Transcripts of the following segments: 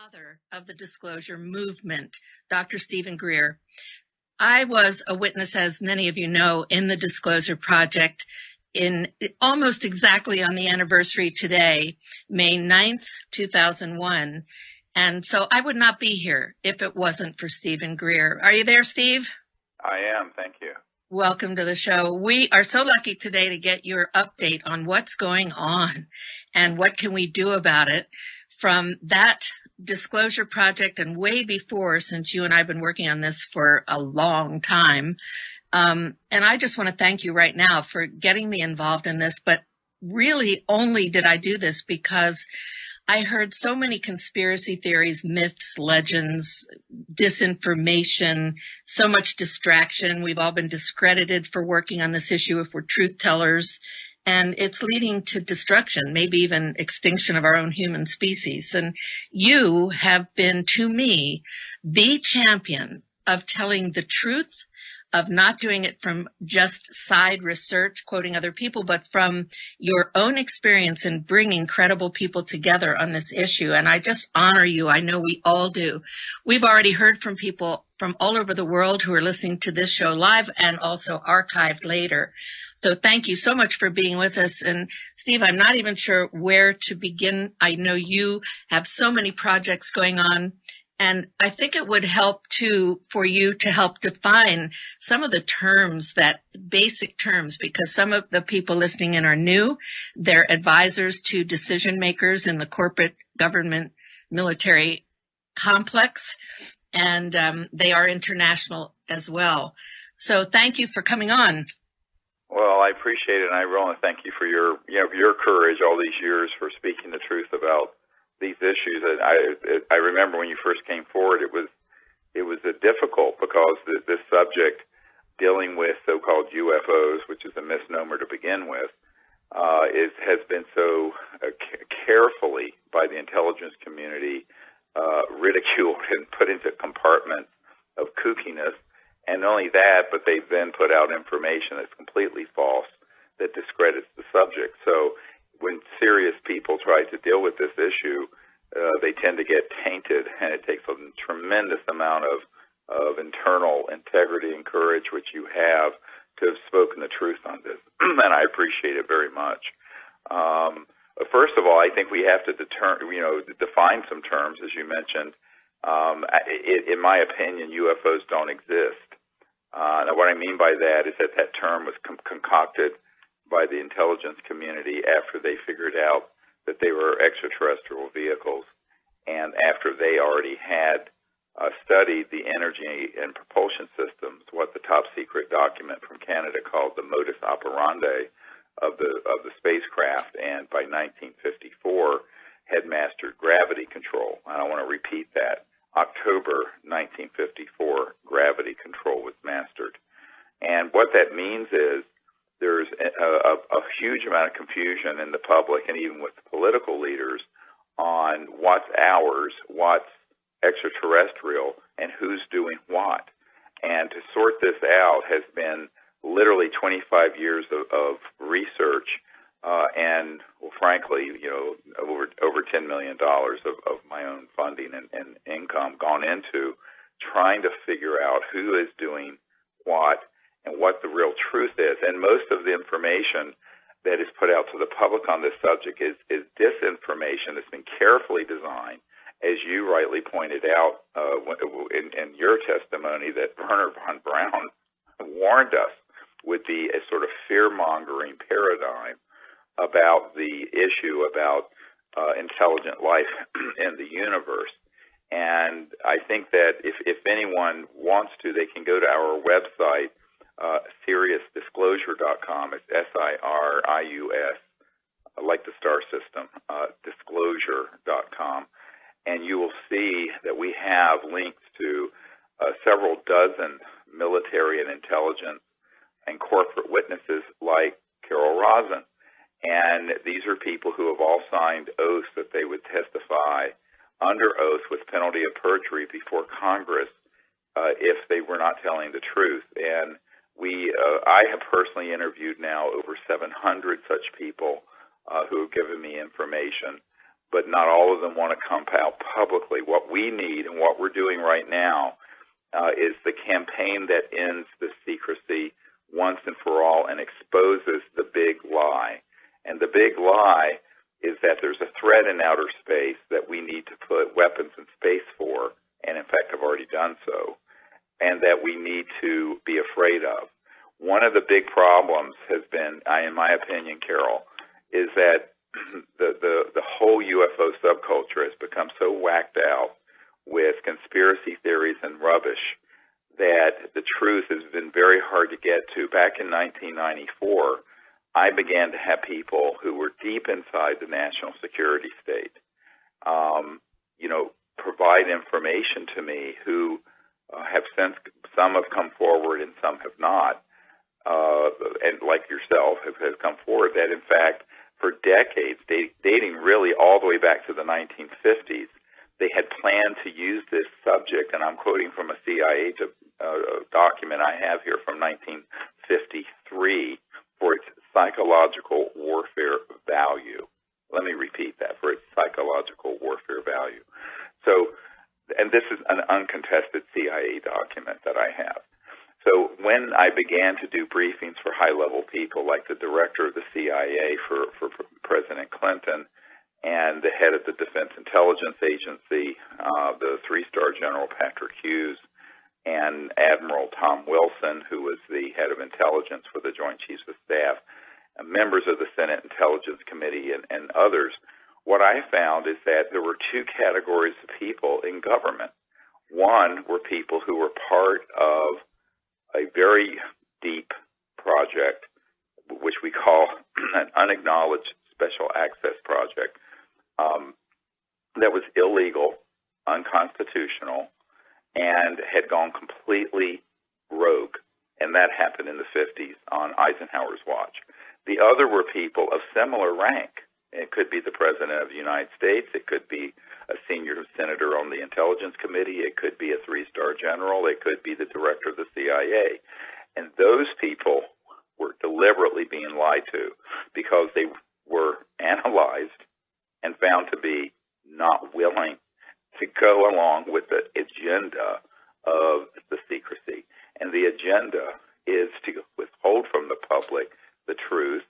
father of the disclosure movement, Dr. Stephen Greer. I was a witness, as many of you know, in the Disclosure Project in almost exactly on the anniversary today, May 9th, 2001. And so I would not be here if it wasn't for Stephen Greer. Are you there, Steve? I am. Thank you. Welcome to the show. We are so lucky today to get your update on what's going on and what can we do about it from that disclosure project and way before, since you and I have been working on this for a long time. And I just want to thank you right now for getting me involved in this. But really only did I do this because I heard so many conspiracy theories, myths, legends, disinformation, so much distraction. We've all been discredited for working on this issue if we're truth tellers. And it's leading to destruction, maybe even extinction of our own human species. And you have been, to me, the champion of telling the truth, of not doing it from just side research, quoting other people, but from your own experience in bringing credible people together on this issue. And I just honor you. I know we all do. We've already heard from people from all over the world who are listening to this show live and also archived later. So thank you so much for being with us. And Steve, I'm not even sure where to begin. I know you have so many projects going on. And I think it would help, too, for you to help define some of the terms, that basic terms, because some of the people listening in are new. They're advisors to decision makers in the corporate government military complex, and they are international as well. So thank you for coming on. Well, I appreciate it, and I really want to thank you for your courage all these years for speaking the truth about these issues. And I remember when you first came forward, it was difficult because this subject dealing with so-called UFOs, which is a misnomer to begin with, has been so carefully by the intelligence community ridiculed and put into a compartment of kookiness. And not only that, but they've then put out information that's completely false that discredits the subject. So when serious people try to deal with this issue, they tend to get tainted, and it takes a tremendous amount of internal integrity and courage, which you have, to have spoken the truth on this. And I appreciate it very much. First of all, I think we have to define some terms, as you mentioned. In my opinion, UFOs don't exist. Now, what I mean by that is that term was concocted by the intelligence community after they figured out that they were extraterrestrial vehicles, and after they already had studied the energy and propulsion systems, what the top secret document from Canada called the modus operandi of the spacecraft, and by 1954 had mastered gravity control. And I want to repeat that. October 1954, gravity control was mastered. And what that means is there's a huge amount of confusion in the public and even with the political leaders on what's ours, what's extraterrestrial, and who's doing what. And to sort this out has been literally 25 years of research and, well, frankly, over $10 million of my own funding and income gone into trying to figure out who is doing what and what the real truth is. And most of the information that is put out to the public on this subject is disinformation that's been carefully designed, as you rightly pointed out in your testimony, that Werner von Braun warned us would be a sort of fear-mongering paradigm about the issue about intelligent life in the universe. And I think that if anyone wants to, they can go to our website, SiriusDisclosure.com. It's SIRIUS, like the star system, disclosure.com. And you will see that we have links to several dozen military and intelligence and corporate witnesses like Carol Rosin. And these are people who have all signed oaths that they would testify under oath with penalty of perjury before Congress if they were not telling the truth. And I have personally interviewed now over 700 such people who have given me information, but not all of them want to come out publicly. What what we need and what we're doing right now is the campaign that ends the secrecy once and for all and exposes the big lie. And the big lie is that there's a threat in outer space that we need to put weapons in space for, and in fact have already done so, and that we need to be afraid of. One of the big problems has been, in my opinion, Carol, is that the whole UFO subculture has become so whacked out with conspiracy theories and rubbish that the truth has been very hard to get to. Back in 1994, I began to have people who were deep inside the national security state, provide information to me who have since, some have come forward and some have not, and like yourself have come forward, that in fact, for decades, dating really all the way back to the 1950s, they had planned to use this subject, and I'm quoting from a CIA document I have here from 1953, for its psychological warfare value. Let me repeat that, for its psychological warfare value. So, and this is an uncontested CIA document that I have. So when I began to do briefings for high-level people like the director of the CIA for President Clinton and the head of the Defense Intelligence Agency, the three-star General Patrick Hughes, and Admiral Tom Wilson, who was the head of intelligence for the Joint Chiefs of Staff, members of the Senate Intelligence Committee, and others, what I found is that there were two categories of people in government. One were people who were part of a very deep project, which we call an unacknowledged special access project, that was illegal, unconstitutional, and had gone completely rogue. And that happened in the 50s on Eisenhower's watch. The other were people of similar rank. It could be the President of the United States. It could be a senior senator on the Intelligence Committee. It could be a three-star general. It could be the director of the CIA. And those people were deliberately being lied to because they were analyzed and found to be not willing to go along with the agenda of the secrecy. And the agenda is to withhold from the public the truth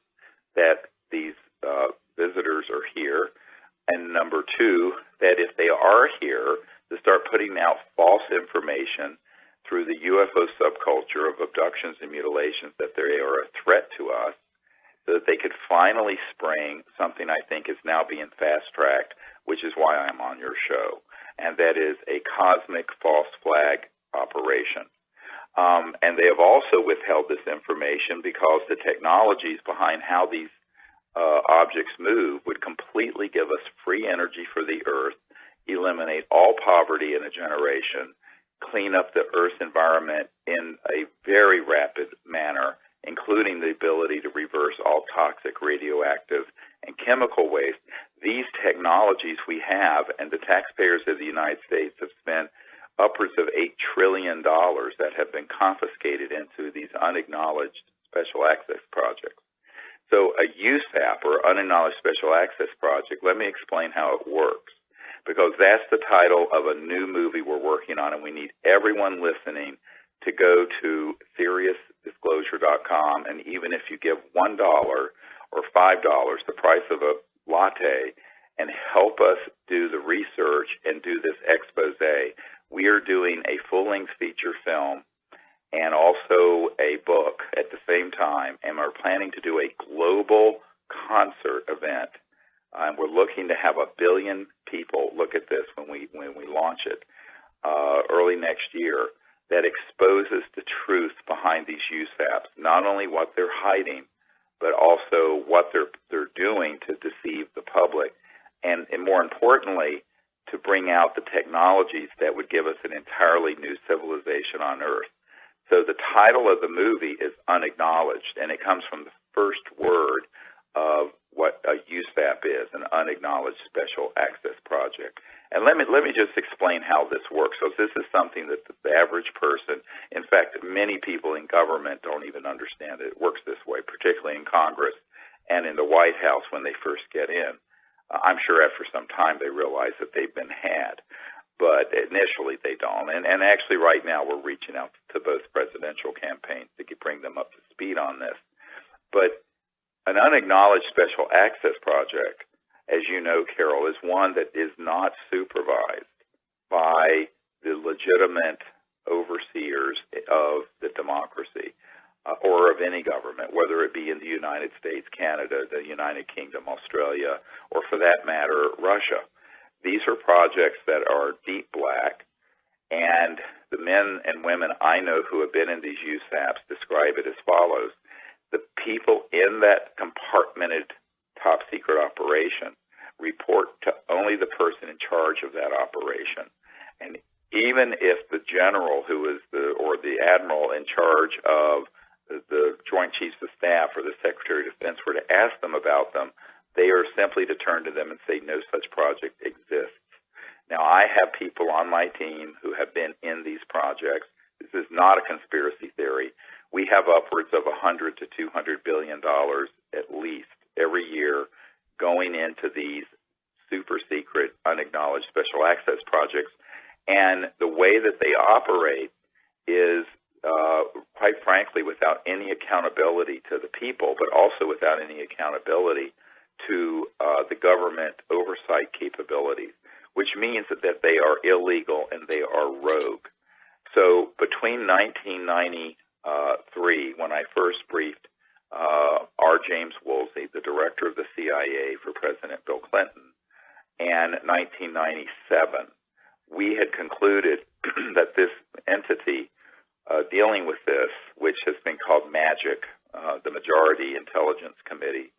that these visitors are here, and number two, that if they are here, to start putting out false information through the UFO subculture of abductions and mutilations that they are a threat to us, so that they could finally spring something I think is now being fast-tracked, which is why I'm on your show, and that is a cosmic false flag operation. And they have also withheld this information because the technologies behind how these objects move would completely give us free energy for the Earth, eliminate all poverty in a generation, clean up the Earth's environment in a very rapid manner, including the ability to reverse all toxic, radioactive, and chemical waste. These technologies we have, and the taxpayers of the United States have spent upwards of $8 trillion that have been confiscated into these unacknowledged special access projects. So a USAP, or Unacknowledged Special Access Project, let me explain how it works, because that's the title of a new movie we're working on, and we need everyone listening to go to SeriousDisclosure.com, and even if you give $1 or $5, the price of a latte, and help us do the research and do this expose, we are doing a full-length feature film and also a book at the same time, and we're planning to do a global concert event. We're looking to have 1 billion people look at this when we launch it early next year, that exposes the truth behind these USAPs, not only what they're hiding, but also what they're doing to deceive the public, and more importantly, to bring out the technologies that would give us an entirely new civilization on Earth. So the title of the movie is Unacknowledged, and it comes from the first word of what a USAP is, an Unacknowledged Special Access Project. And let me just explain how this works. So this is something that the average person, in fact, many people in government don't even understand it. It works this way, particularly in Congress and in the White House when they first get in. I'm sure after some time they realize that they've been had. but initially they don't. And actually right now we're reaching out to both presidential campaigns to bring them up to speed on this. But an unacknowledged special access project, as you know, Carol, is one that is not supervised by the legitimate overseers of the democracy or of any government, whether it be in the United States, Canada, the United Kingdom, Australia, or for that matter, Russia. These are projects that are deep black, and the men and women I know who have been in these USAPs describe it as follows. The people in that compartmented top secret operation report to only the person in charge of that operation. And even if the general or the admiral in charge of the Joint Chiefs of Staff or the Secretary of Defense were to ask them about them, they are simply to turn to them and say no such project exists. Now, I have people on my team who have been in these projects. This is not a conspiracy theory. We have upwards of $100 to $200 billion at least every year going into these super secret, unacknowledged special access projects. And the way that they operate is, quite frankly, without any accountability to the people, but also without any accountability to the government oversight capabilities, which means that they are illegal and they are rogue. So between 1993, when I first briefed R. James Woolsey, the director of the CIA for President Bill Clinton, and 1997, we had concluded that this entity dealing with this, which has been called MAGIC, the Majority Intelligence Committee,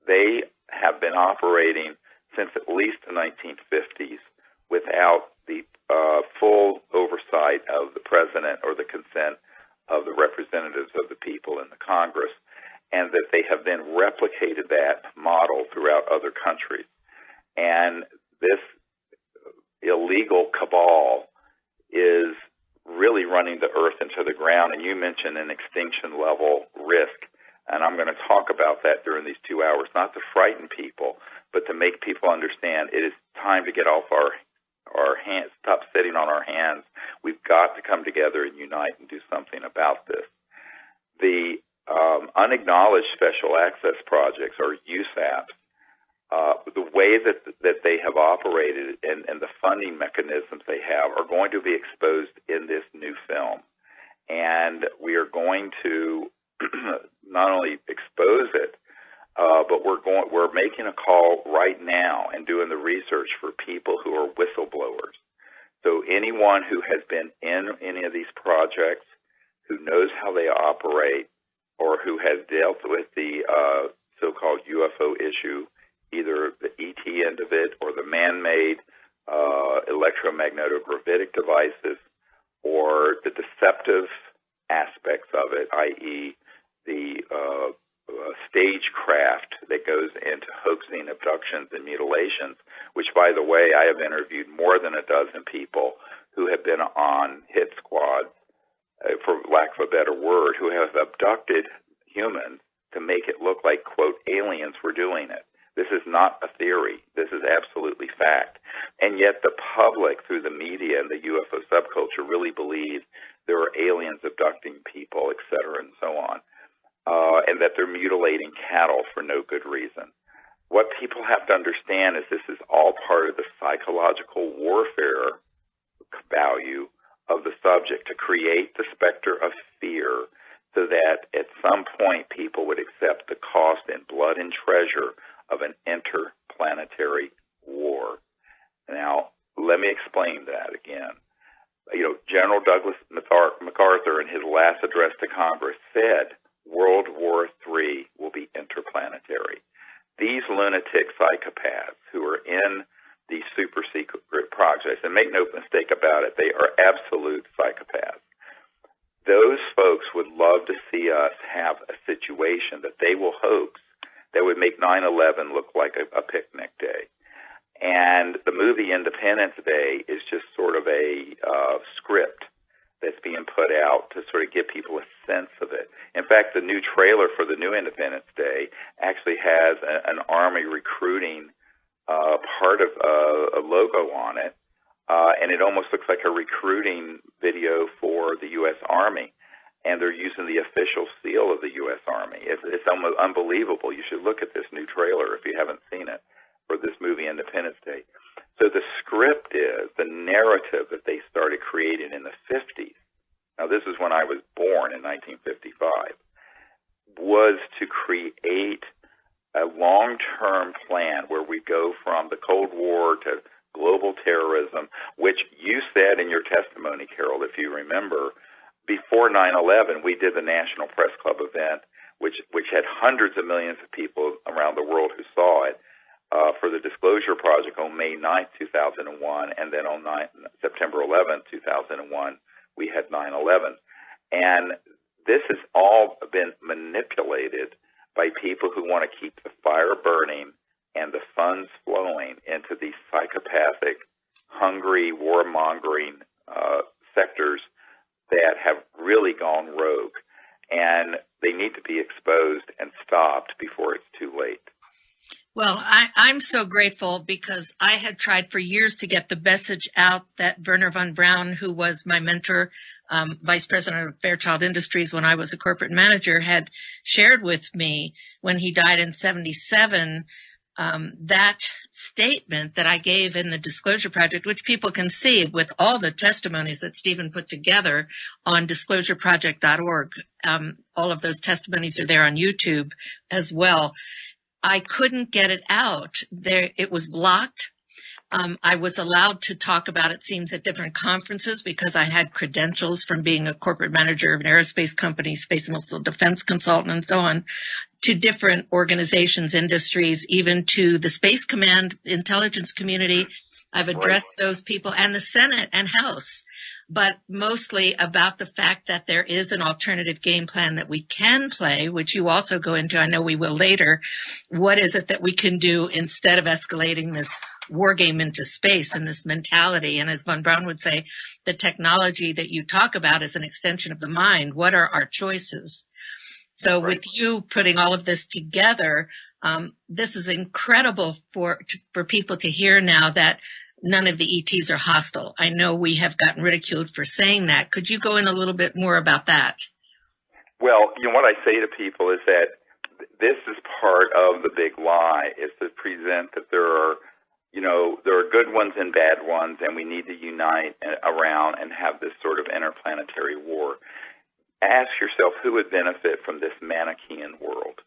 they have been operating since at least the 1950s without the full oversight of the president or the consent of the representatives of the people in the Congress, and that they have then replicated that model throughout other countries. And this illegal cabal is really running the earth into the ground. And you mentioned an extinction level risk. And I'm going to talk about that during these 2 hours, not to frighten people, but to make people understand it is time to get off our hands, stop sitting on our hands. We've got to come together and unite and do something about this. The unacknowledged special access projects, or USAPs, the way that they have operated and the funding mechanisms they have are going to be exposed in this new film. And we are going to not only expose it, but we're making a call right now and doing the research for people who are whistleblowers. So anyone who has been in any of these projects, who knows how they operate, or who has dealt with the so-called UFO issue, either the ET end of it or the man-made electromagnetic devices, or the deceptive aspects of it, i.e. the stagecraft that goes into hoaxing abductions and mutilations, which, by the way, I have interviewed more than a dozen people who have been on hit squads, for lack of a better word, who have abducted humans to make it look like, quote, aliens were doing it. This is not a theory. This is absolutely fact. And yet the public, through the media and the UFO subculture, really believe there are aliens abducting people, et cetera, and so on, and that they're mutilating cattle for no good reason. What people have to understand is this is all part of the psychological warfare value of the subject, to create the specter of fear so that at some point people would accept the cost in blood and treasure of an interplanetary war. Now, let me explain that again. General Douglas MacArthur, in his last address to Congress, said World War III will be interplanetary. These lunatic psychopaths who are in these super secret projects, and make no mistake about it, they are absolute psychopaths. Those folks would love to see us have a situation that they will hoax that would make 9/11 look like a picnic day. And the movie Independence Day is just sort of a script that's being put out to sort of give people a sense of it. In fact, the new trailer for the new Independence Day actually has an Army recruiting part of a logo on it, and it almost looks like a recruiting video for the U.S. Army. And they're using the official seal of the U.S. Army. It's almost unbelievable. You should look at this new trailer if you haven't seen it for this movie Independence Day. So the script is, the narrative that they started creating in the 50s, now this is when I was born in 1955, was to create a long-term plan where we go from the Cold War to global terrorism, which you said in your testimony, Carol, if you remember, before 9/11, we did the National Press Club event, which had hundreds of millions of people around the world who saw it, for the Disclosure Project on May 9th, 2001, and then on September 11th, 2001, we had 9/11. And this has all been manipulated by people who want to keep the fire burning and the funds flowing into these psychopathic, hungry, warmongering sectors that have really gone rogue, and they need to be exposed and stopped before it's too late. Well, I'm so grateful because I had tried for years to get the message out that Wernher von Braun, who was my mentor, vice president of Fairchild Industries when I was a corporate manager, had shared with me when he died in 1977, that statement that I gave in the Disclosure Project, which people can see with all the testimonies that Stephen put together on disclosureproject.org. All of those testimonies are there on YouTube as well. I couldn't get it out. It was blocked. I was allowed to talk about it, seems, at different conferences because I had credentials from being a corporate manager of an aerospace company, space and missile defense consultant, and so on, to different organizations, industries, even to the Space Command intelligence community. I've addressed those people and the Senate and House, but mostly about the fact that there is an alternative game plan that we can play, which you also go into. I know we will later. What is it that we can do instead of escalating this war game into space and this mentality? And as von Braun would say, the technology that you talk about is an extension of the mind. What are our choices? So with you putting all of this together, this is incredible for people to hear now that none of the ETs are hostile. I know we have gotten ridiculed for saying that. Could you go in a little bit more about that? Well, what I say to people is that this is part of the big lie, is to present that there are good ones and bad ones, and we need to unite around and have this sort of interplanetary war. Ask yourself who would benefit from this Manichaean world,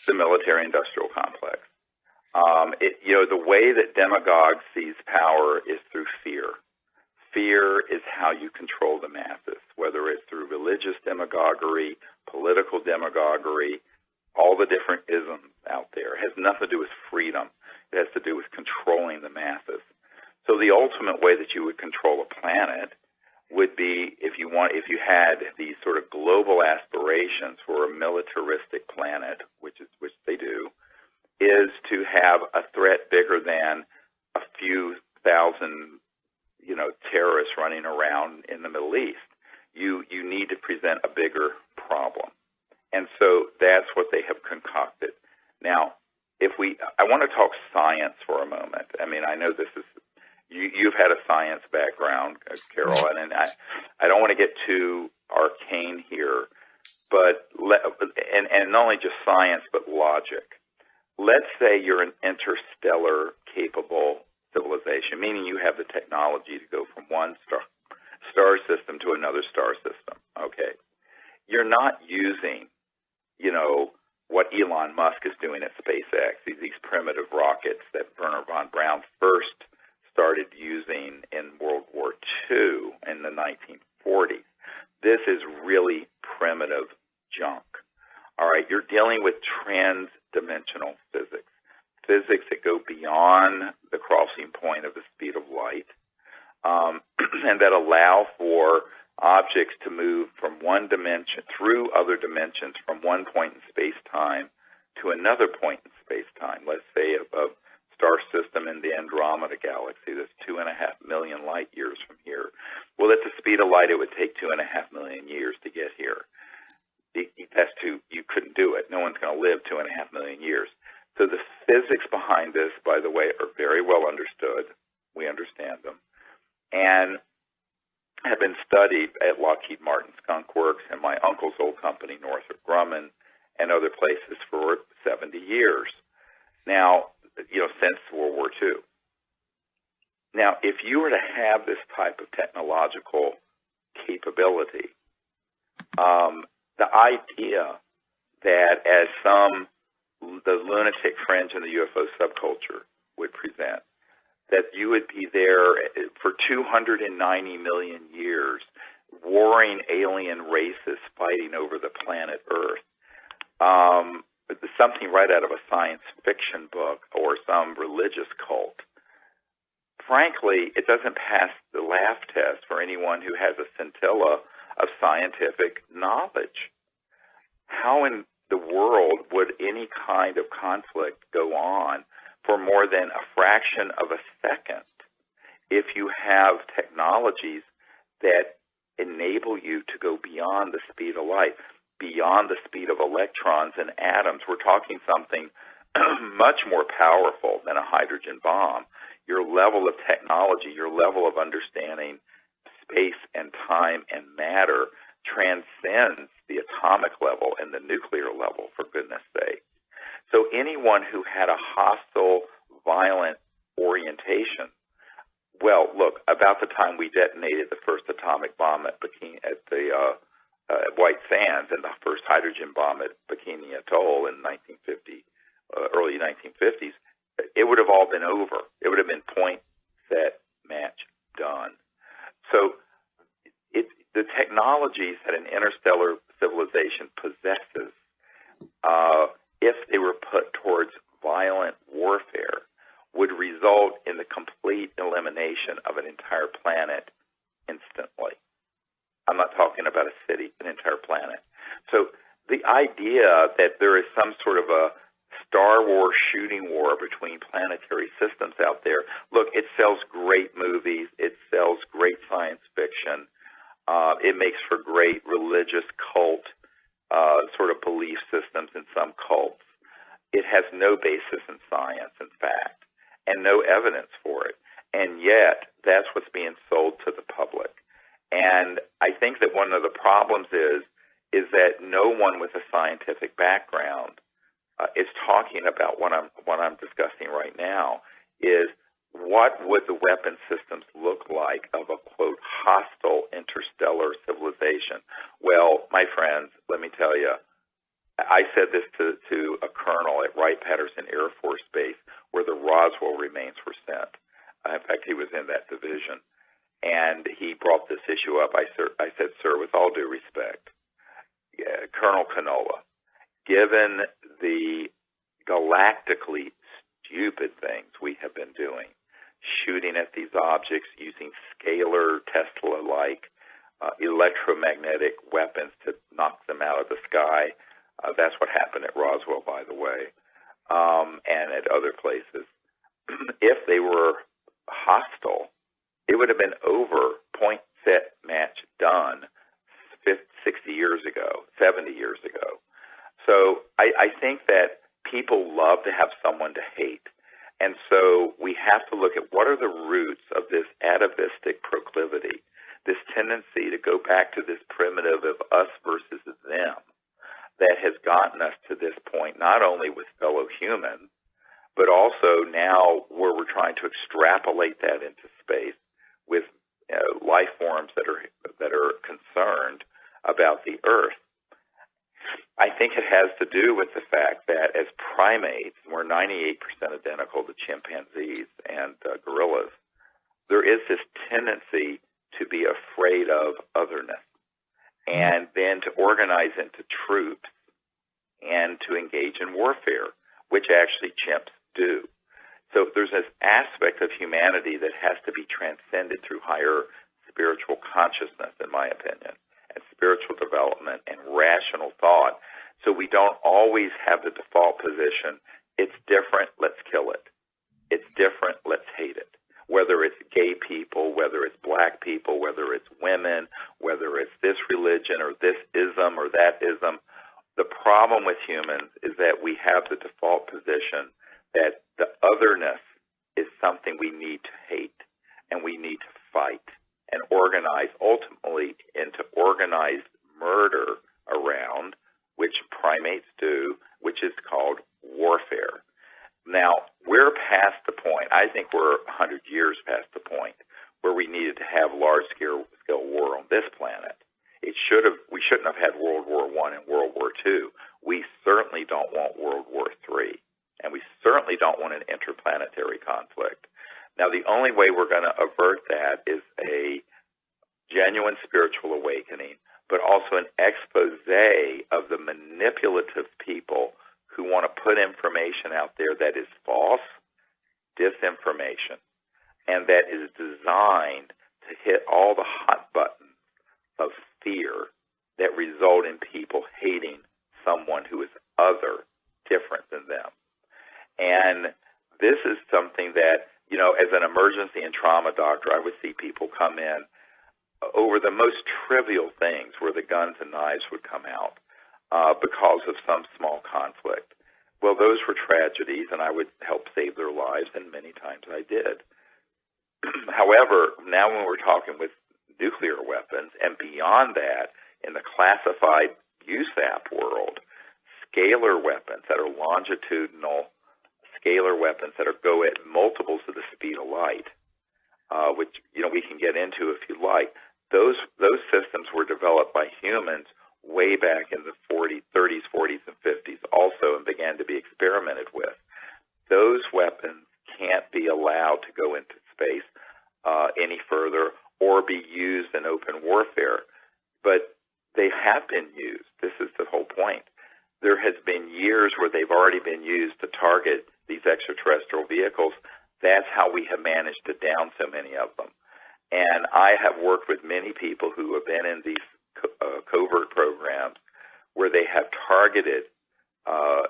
the military-industrial complex. The way that demagogues seize power is through fear. Fear is how you control the masses, whether it's through religious demagoguery, political demagoguery, all the different isms out there. It has nothing to do with freedom. It has to do with controlling the masses. So the ultimate way that you would control a planet would be if you had these sort of global aspirations for a militaristic planet, which they do, is to have a threat bigger than a few thousand, terrorists running around in the Middle East. You need to present a bigger problem. And so that's what they have concocted. Now, I want to talk science for a moment. I mean, I know this is, you've had a science background, Carol, and I don't want to get too arcane here, but, and not only just science, but logic. Let's say you're an interstellar capable civilization, meaning you have the technology to go from one star system to another star system, okay? You're not using, what Elon Musk is doing at SpaceX, these primitive rockets that Wernher von Braun first started using in World War II in the 1940s. This is really primitive junk. All right, you're dealing with trans-dimensional physics, physics that go beyond the crossing point of the speed of light, and that allow for objects to move from one dimension through other dimensions from one point in space-time to another point in space-time. Let's say a star system in the Andromeda galaxy that's 2.5 million light years from here. Well, at the speed of light, it would take 2.5 million years to get here. You couldn't do it. No one's going to live 2.5 million years. So the physics behind this, by the way, are very well understood. We understand them. And have been studied at Lockheed Martin Skunk Works and my uncle's old company, Northrop Grumman, and other places for 70 years. Now, since World War II. Now, if you were to have this type of technological capability, the idea that as the lunatic fringe in the UFO subculture would present, that you would be there for 290 million years, warring alien races fighting over the planet Earth, something right out of a science fiction book or some religious cult. Frankly, it doesn't pass the laugh test for anyone who has a scintilla of scientific knowledge. How in the world would any kind of conflict go on for more than a fraction of a second if you have technologies that enable you to go beyond the speed of light, beyond the speed of electrons and atoms? We're talking something much more powerful than a hydrogen bomb. Your level of technology, your level of understanding space and time and matter transcends the atomic level and the nuclear level, for goodness sake. So anyone who had a hostile, violent orientation, well, look, about the time we detonated the first atomic bomb at White Sands and the first hydrogen bomb at Bikini Atoll in early 1950s, it would have all been over. It would have been point, set, match, done. So the technologies that an interstellar civilization possesses, if they were put towards violent warfare, would result in the complete elimination of an entire planet instantly. I'm not talking about a city, an entire planet. So the idea that there is some sort of a Star Wars shooting war between planetary systems out there, look, it sells great movies. It sells great science fiction. It makes for great religious cult sort of belief systems in some cults. It has no basis in science, in fact, and no evidence for it. And yet, that's what's being sold to the public. And I think that one of the problems is that no one with a scientific background is talking about what I'm discussing right now, is what would the weapon systems look like of a, quote, hostile interstellar civilization? Well, my friends, let me tell you, I said this to a colonel at Wright-Patterson Air Force Base where the Roswell remains were sent. In fact, he was in that division. And he brought this issue up. I said, sir, with all due respect, Colonel Canola, given the galactically stupid things we have been doing, shooting at these objects using scalar Tesla-like electromagnetic weapons to knock them out of the sky. That's what happened at Roswell, by the way, and at other places. If they were hostile, it would have been over, point, set, match, done 60 years ago, 70 years ago. So I think that people love to have someone to hate. And so we have to look at what are the roots of this atavistic proclivity, this tendency to go back to this primitive of us versus them that has gotten us to this point, not only with fellow humans, but also now where we're trying to extrapolate that into space with life forms that are concerned about the Earth. I think it has to do with the fact that as primates, we're 98% identical to chimpanzees and gorillas. There is this tendency to be afraid of otherness and then to organize into troops and to engage in warfare, which actually chimps do. So there's this aspect of humanity that has to be transcended through higher spiritual consciousness, in my opinion, and spiritual development and rational thought. So we don't always have the default position, it's different, let's kill it. It's different, let's hate it. Whether it's gay people, whether it's black people, whether it's women, whether it's this religion or this ism or that ism, the problem with humans is that we have the default position that the otherness is something we need to hate and we need to fight and organize ultimately into organized murder around, which primates do, which is called warfare. Now, we're past the point, I think we're 100 years past the point where we needed to have large-scale war on this planet. We shouldn't have had World War I and World War II. We certainly don't want World War III, and we certainly don't want an interplanetary conflict. Now, the only way we're going to avert that is a genuine spiritual awakening, but also an expose of the manipulative people who want to put information out there that is false, disinformation, and that is designed to hit all the hot buttons of fear that result in people hating someone who is other, different than them. And this is something that, as an emergency and trauma doctor, I would see people come in over the most trivial things where the guns and knives would come out because of some small conflict. Well, those were tragedies, and I would help save their lives, and many times I did. However, now when we're talking with nuclear weapons, and beyond that, in the classified USAP world, scalar weapons that are longitudinal, scalar weapons that go at multiples of the speed of light, which we can get into if you like. Those systems were developed by humans way back in the 30s, 40s, and 50s also, and began to be experimented with. Those weapons can't be allowed to go into space any further or be used in open warfare. But they have been used. This is the whole point. There has been years where they've already been used to target these extraterrestrial vehicles. That's how we have managed to down so many of them. And I have worked with many people who have been in these covert programs where they have targeted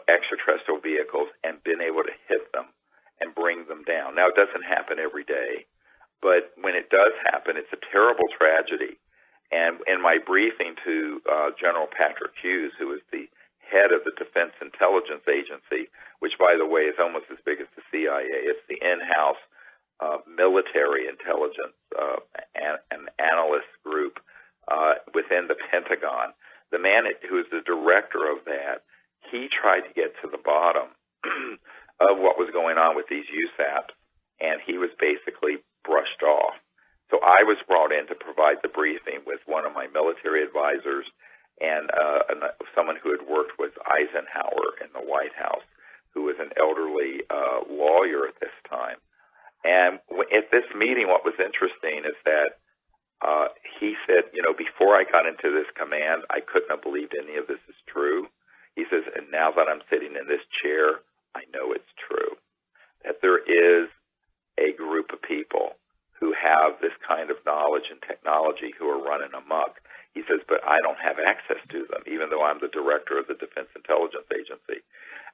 extraterrestrial vehicles and been able to hit them and bring them down. Now, it doesn't happen every day, but when it does happen, it's a terrible tragedy. And in my briefing to General Patrick Hughes, who is the head of the Defense Intelligence Agency, which, by the way, is almost as big as the CIA. It's the in-house military intelligence and analyst group within the Pentagon. The man who is the director of that, he tried to get to the bottom of what was going on with these USAPs, and he was basically brushed off. So I was brought in to provide the briefing with one of my military advisors and someone who had worked with Eisenhower in the White House, who was an elderly lawyer at this time. And at this meeting, what was interesting is that he said, before I got into this command, I couldn't have believed any of this is true. He says, and now that I'm sitting in this chair, I know it's true, that there is a group of people who have this kind of knowledge and technology who are running amok. He says, but I don't have access to them, even though I'm the director of the Defense Intelligence Agency.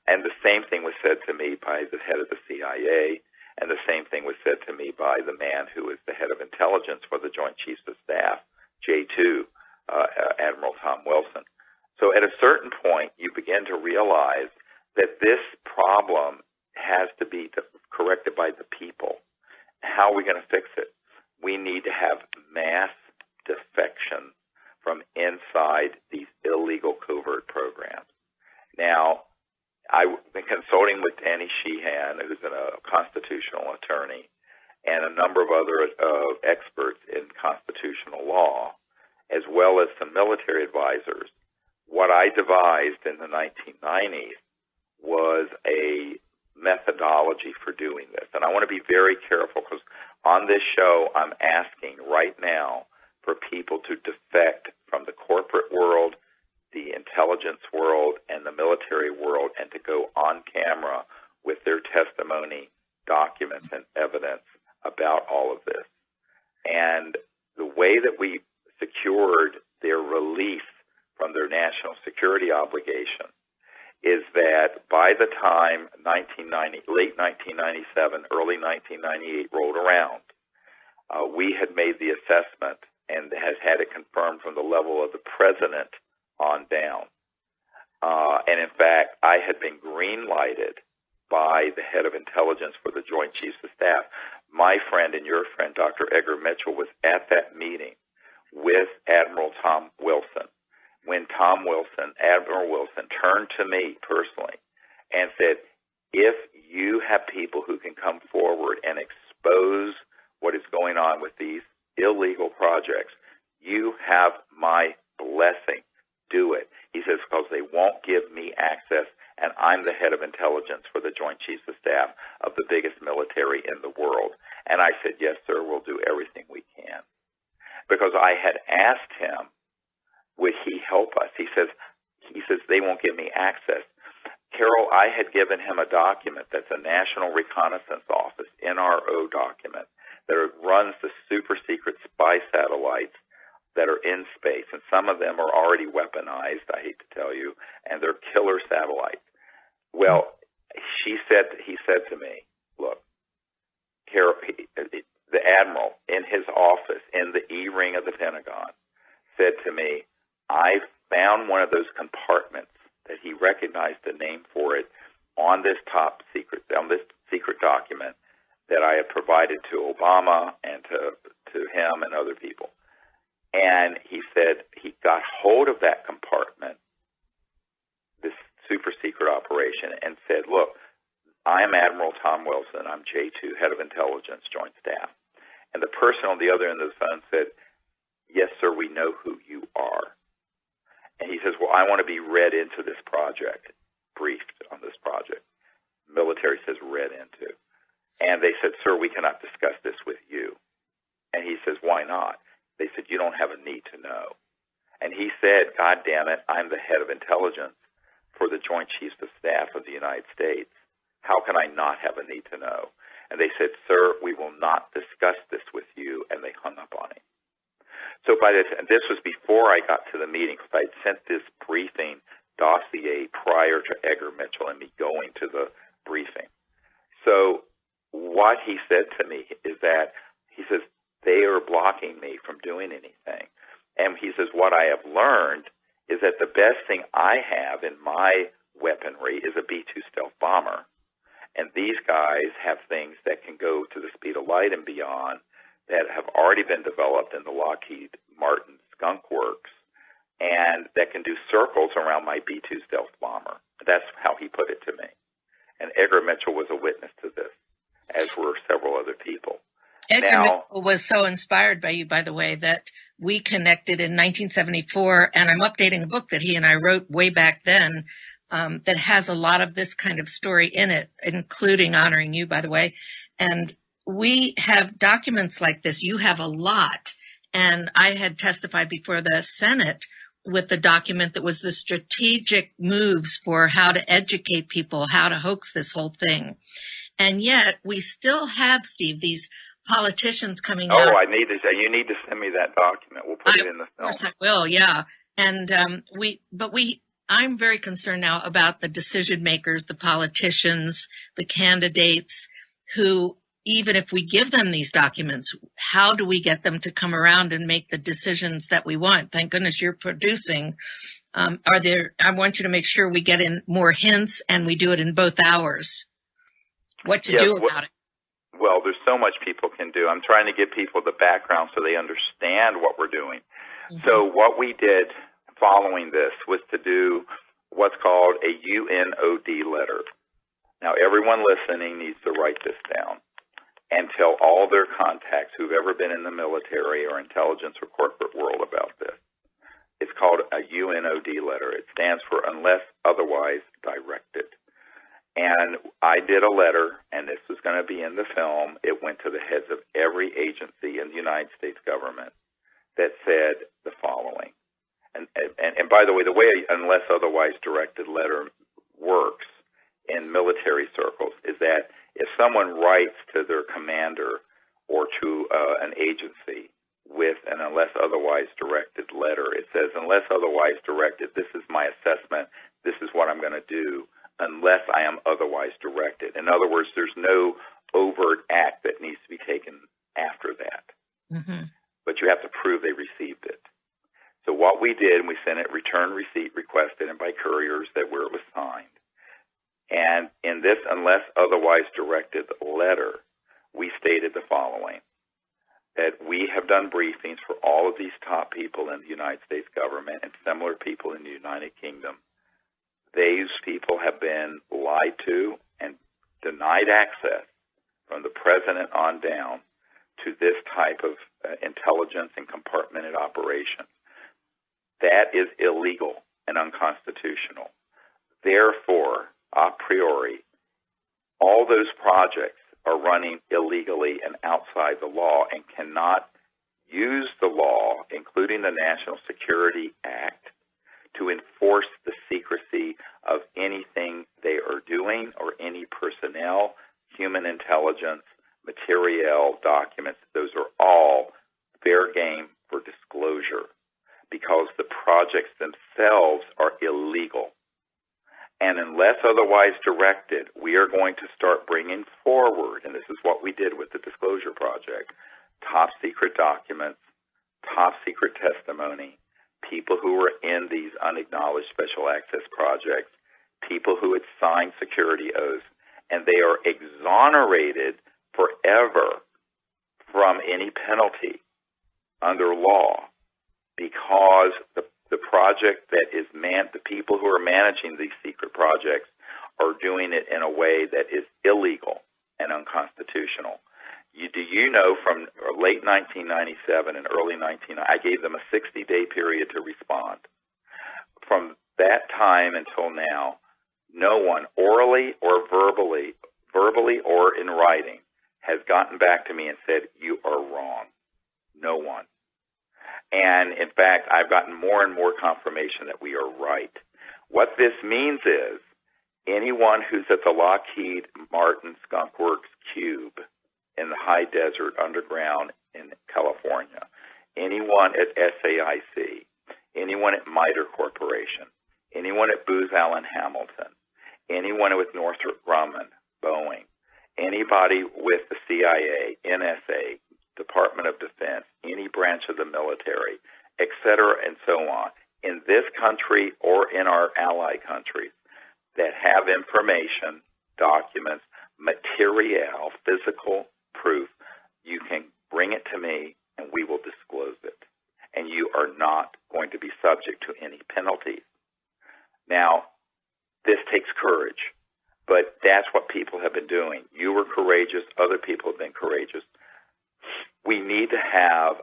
And the same thing was said to me by the head of the CIA, and the same thing was said to me by the man who is the head of intelligence for the Joint Chiefs of Staff, J2, Admiral Tom Wilson. So at a certain point, you begin to realize that this problem has to be corrected by the people. How are we going to fix it? We need to have mass defection from inside these illegal covert programs. Now, I've been consulting with Danny Sheehan, who's a constitutional attorney, and a number of other experts in constitutional law, as well as some military advisors. What I devised in the 1990s was a methodology for doing this. And I want to be very careful because on this show, I'm asking right now for people to defect from the corporate world, the intelligence world, and the military world, and to go on camera with their testimony, documents, and evidence about all of this. And the way that we secured their release from their national security obligation is that by the time late 1997, early 1998 rolled around, we had made the assessment and has had it confirmed from the level of the president on down And in fact, I had been green-lighted by the head of intelligence for the Joint Chiefs of Staff. My friend and your friend, Dr. Edgar Mitchell, was at that meeting with Admiral Tom Wilson when Admiral Wilson, turned to me personally and said, if you have people who can come forward and expose what is going on with these illegal projects, you have my blessing. Do it. He says, because they won't give me access, and I'm the head of intelligence for the Joint Chiefs of Staff of the biggest military in the world. And I said, yes, sir, we'll do everything we can. Because I had asked him, would he help us? He says, they won't give me access. Carol, I had given him a document that's a National Reconnaissance Office, NRO document, that runs the super secret spy satellites that are in space, and some of them are already weaponized, I hate to tell you, and they're killer satellites. Well, he said to me, look, Carol, the Admiral in his office in the E-ring of the Pentagon said to me, I found one of those compartments that he recognized the name for it on this secret document that I had provided to Obama and to him and other people. And he said he got hold of that compartment, this super secret operation, and said, look, I am Admiral Tom Wilson. I'm J2, Head of Intelligence, Joint Staff. And the person on the other end of the phone said, yes, sir, we know who you are. And he says, well, I want to be read into this project, briefed on this project. Military says read into. And they said, sir, we cannot discuss this with you. And he says, why not? They said, you don't have a need to know. And he said, God damn it, I'm the head of intelligence for the Joint Chiefs of Staff of the United States. How can I not have a need to know? And they said, sir, we will not discuss this with you. And they hung up on him. So this was before I got to the meeting, because I had sent this briefing dossier prior to Edgar Mitchell and me going to the briefing. So what he said to me is that, he says, they are blocking me from doing anything. And he says, what I have learned is that the best thing I have in my weaponry is a B-2 stealth bomber. And these guys have things that can go to the speed of light and beyond that have already been developed in the Lockheed Martin Skunk Works and that can do circles around my B-2 stealth bomber. That's how he put it to me. And Edgar Mitchell was a witness to this, as were several other people. Edgar Mitchell was so inspired by you, by the way, that we connected in 1974, and I'm updating a book that he and I wrote way back then that has a lot of this kind of story in it, including honoring you, by the way. And we have documents like this. You have a lot. And I had testified before the Senate with the document that was the strategic moves for how to educate people, how to hoax this whole thing. And yet we still have, Steve, these politicians coming out. Oh, you need to send me that document. We'll put it in the film. Of course I will, yeah. And I'm very concerned now about the decision makers, the politicians, the candidates who, even if we give them these documents, how do we get them to come around and make the decisions that we want? Thank goodness you're producing. I want you to make sure we get in more hints and we do it in both hours. What to do about it? Well, there's so much people can do. I'm trying to give people the background so they understand what we're doing. Mm-hmm. So what we did following this was to do what's called a UNOD letter. Now, everyone listening needs to write this down and tell all their contacts who've ever been in the military or intelligence or corporate world about this. It's called a UNOD letter. It stands for Unless Otherwise Directed. And I did a letter, and this was going to be in the film. It went to the heads of every agency in the United States government that said the following. And by the way unless otherwise directed letter works in military circles is that if someone writes to their commander or to an agency with an unless otherwise directed letter, it says, unless otherwise directed, this is my assessment, this is what I'm going to do, unless I am otherwise directed. In other words, there's no overt act that needs to be taken after that. Mm-hmm. But you have to prove they received it. So what we we did, we sent it return receipt requested and by couriers that where it was signed. And in this unless otherwise directed letter, we stated the following, that we have done briefings for all of these top people in the United States government and similar people in the United Kingdom. These people have been lied to and denied access from the president on down to this type of intelligence and compartmented operation. That is illegal and unconstitutional. Therefore, a priori, all those projects are running illegally and outside the law and cannot use the law, including the National Security Act, to enforce the secrecy of anything they are doing or any personnel, human intelligence, materiel, documents. Those are all fair game for disclosure because the projects themselves are illegal. And unless otherwise directed, we are going to start bringing forward, and this is what we did with the Disclosure Project, top secret documents, top secret testimony, people who were in these unacknowledged special access projects, people who had signed security oaths, and they are exonerated forever from any penalty under law because the project that is the people who are managing these secret projects are doing it in a way that is illegal and unconstitutional. Do you know from late 1997 and early 1990, I gave them a 60-day period to respond. From that time until now, no one orally or verbally or in writing has gotten back to me and said, you are wrong. No one. And in fact, I've gotten more and more confirmation that we are right. What this means is anyone who's at the Lockheed Martin Skunk Works Cube in the high desert underground in California, anyone at SAIC, anyone at MITRE Corporation, anyone at Booz Allen Hamilton, anyone with Northrop Grumman, Boeing, anybody with the CIA, NSA, Department of Defense, any branch of the military, et cetera, and so on, in this country or in our ally countries that have information, documents, material, physical proof, you can bring it to me and we will disclose it. And you are not going to be subject to any penalties. Now, this takes courage, but that's what people have been doing. You were courageous. Other people have been courageous. We need to have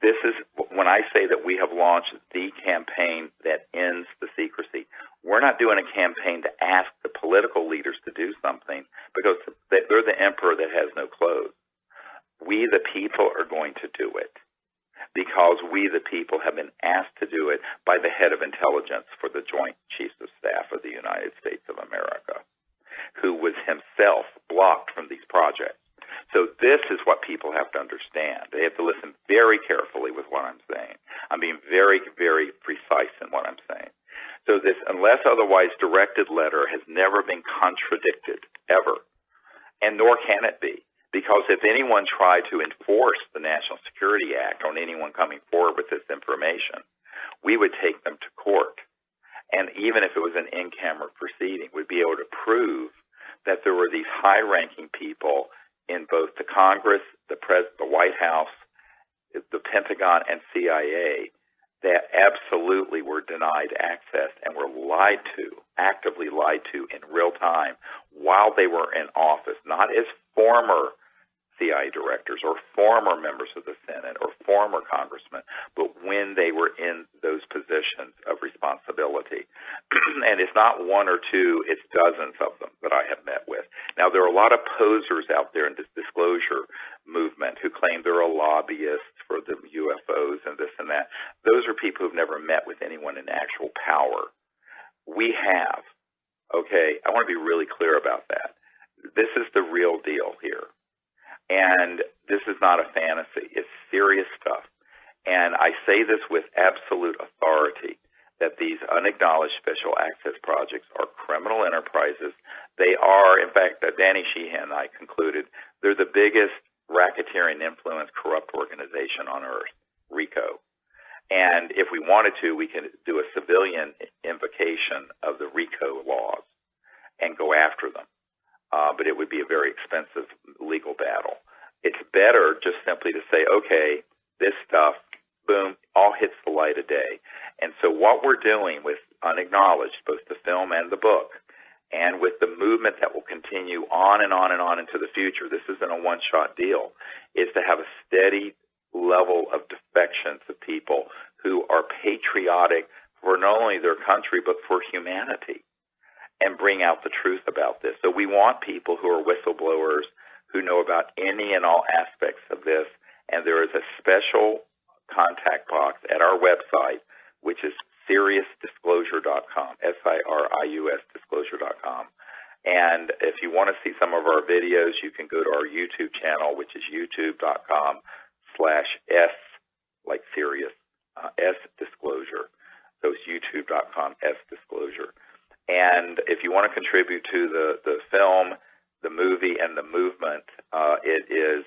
this is when I say that we have launched the campaign that ends the secrecy. We're not doing a campaign to ask the political leaders to do something because they're the emperor that has no clothes. We, the people, are going to do it because we, the people, have been asked to do it by the head of intelligence for the Joint Chiefs of Staff of the United States of America, who was himself blocked from these projects. So this is what people have to understand. They have to listen very carefully with what I'm saying. I'm being very, very precise in what I'm saying. So this unless otherwise directed letter has never been contradicted, ever, and nor can it be. Because if anyone tried to enforce the National Security Act on anyone coming forward with this information, we would take them to court. And even if it was an in-camera proceeding, we'd be able to prove that there were these high-ranking people in both the Congress, the White House, the Pentagon, and CIA that absolutely were denied access and were lied to, actively lied to in real time while they were in office, not as former CIA directors or former members of the Senate or former congressmen, but when they were in those positions of responsibility. And it's not one or two, it's dozens of them that I have met with. Now, there are a lot of posers out there in this disclosure movement who claim they're a lobbyist for the UFOs and this and that. Those are people who've never met with anyone in actual power. We have. Okay, I want to be really clear about that. This is the real deal here. And this is not a fantasy. It's serious stuff. And I say this with absolute authority, that these unacknowledged special access projects are criminal enterprises. They are, in fact, Danny Sheehan and I concluded, they're the biggest racketeering influence corrupt organization on earth, RICO. And if we wanted to, we can do a civilian invocation of the RICO laws and go after them. But it would be a very expensive legal battle. It's better just simply to say, okay, this stuff, boom, all hits the light of day. And so what we're doing with Unacknowledged, both the film and the book, and with the movement that will continue on and on and on into the future, this isn't a one-shot deal, is to have a steady level of defection to people who are patriotic for not only their country but for humanity, and bring out the truth about this. So we want people who are whistleblowers, who know about any and all aspects of this, and there is a special contact box at our website, which is SiriusDisclosure.com, SIRIUS Disclosure.com. And if you want to see some of our videos, you can go to our YouTube channel, which is youtube.com/S, like Sirius, S Disclosure. So it's youtube.com, S Disclosure. And if you want to contribute to the film, the movie, and the movement, it is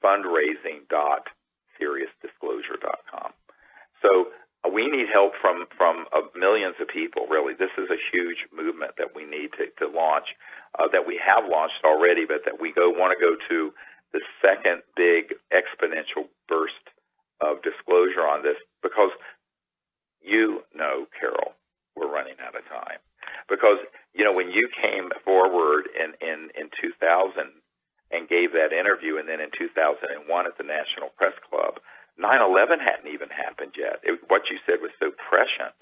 fundraising.SiriusDisclosure.com. So we need help from millions of people, really. This is a huge movement that we need to launch, that we have launched already, but that we want to go to the second big exponential burst of disclosure on this, because Carol, we're running out of time. Because, when you came forward in 2000 and gave that interview, and then in 2001 at the National Press Club, 9/11 hadn't even happened yet. What you said was so prescient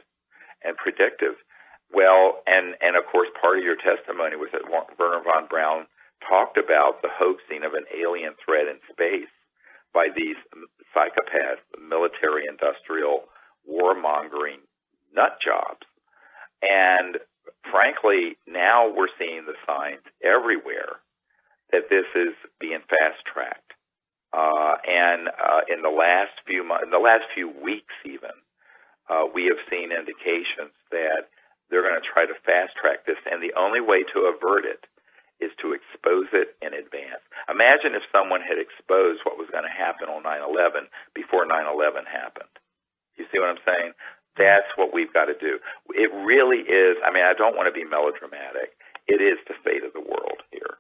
and predictive. Well, and of course, part of your testimony was that Werner von Braun talked about the hoaxing of an alien threat in space by these psychopaths, military-industrial, warmongering nut jobs. And frankly, now we're seeing the signs everywhere that this is being fast-tracked. And in the last few months, in the last few weeks even, we have seen indications that they're going to try to fast-track this, and the only way to avert it is to expose it in advance. Imagine if someone had exposed what was going to happen on 9/11 before 9/11 happened. You see what I'm saying? That's what we've got to do. It really is. I mean, I don't want to be melodramatic. It is the fate of the world here.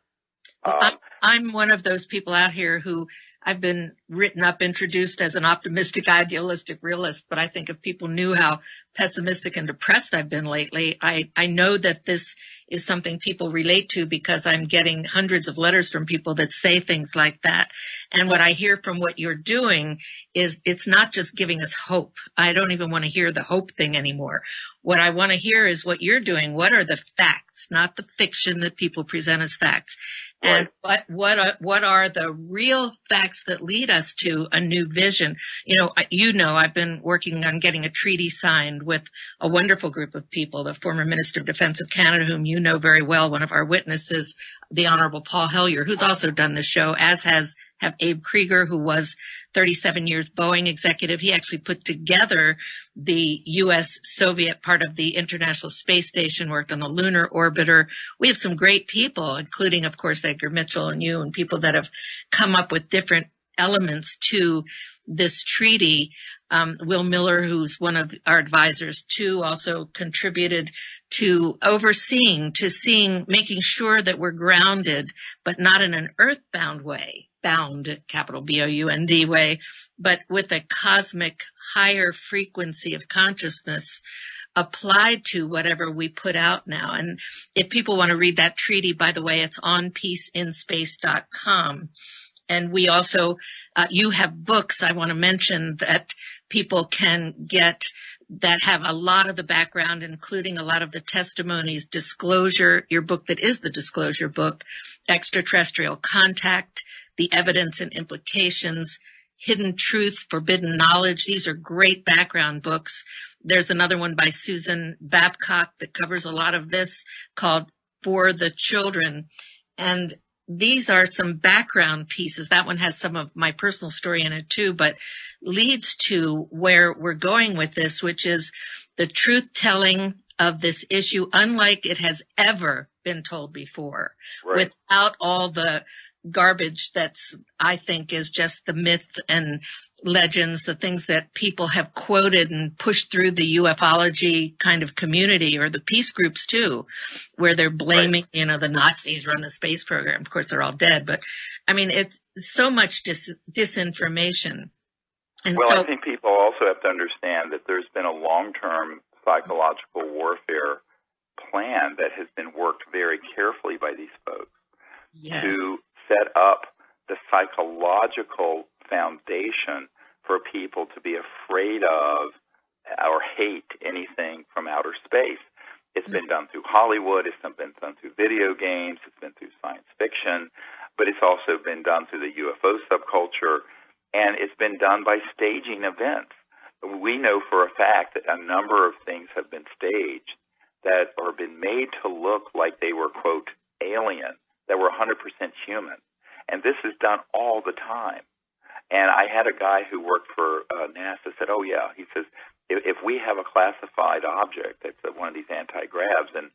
I'm one of those people out here who I've been written up, introduced as an optimistic, idealistic realist, but I think if people knew how pessimistic and depressed I've been lately, I know that this is something people relate to, because I'm getting hundreds of letters from people that say things like that. And what I hear from what you're doing is it's not just giving us hope. I don't even want to hear the hope thing anymore. What I want to hear is what you're doing. What are the facts, not the fiction that people present as facts? And what are the real facts that lead us to a new vision? I've been working on getting a treaty signed with a wonderful group of people, the former Minister of Defense of Canada, whom you know very well, one of our witnesses, the Honorable Paul Hellyer, who's also done the show, as have Abe Krieger, who was 37 years Boeing executive. He actually put together the U.S.-Soviet part of the International Space Station, worked on the lunar orbiter. We have some great people, including, of course, Edgar Mitchell and you, and people that have come up with different elements to this treaty. Will Miller, who's one of our advisors too, also contributed to making sure that we're grounded, but not in an earthbound way, bound, capital Bound way, but with a cosmic higher frequency of consciousness applied to whatever we put out now. And if people want to read that treaty, by the way, it's on peaceinspace.com. And we also, you have books I want to mention that people can get that have a lot of the background, including a lot of the testimonies. Disclosure, your book that is the disclosure book, Extraterrestrial Contact, The Evidence and Implications, Hidden Truth, Forbidden Knowledge. These are great background books. There's another one by Susan Babcock that covers a lot of this, called For the Children. And these are some background pieces. That one has some of my personal story in it too, but leads to where we're going with this, which is the truth-telling of this issue, unlike it has ever been told before, without all the garbage that's, I think, is just the myth and legends, the things that people have quoted and pushed through the ufology kind of community, or the peace groups too, where they're blaming, the Nazis run the space program. Of course, they're all dead, but I mean, it's so much disinformation. And I think people also have to understand that there's been a long-term psychological warfare plan that has been worked very carefully by these folks to set up the psychological foundation for people to be afraid of or hate anything from outer space. It's been done through Hollywood, it's been done through video games, it's been through science fiction, but it's also been done through the UFO subculture, and it's been done by staging events. We know for a fact that a number of things have been staged that are been made to look like they were, quote, alien, that were 100% human. And this is done all the time. And I had a guy who worked for NASA said, oh, yeah, he says, if we have a classified object that's one of these anti-gravs and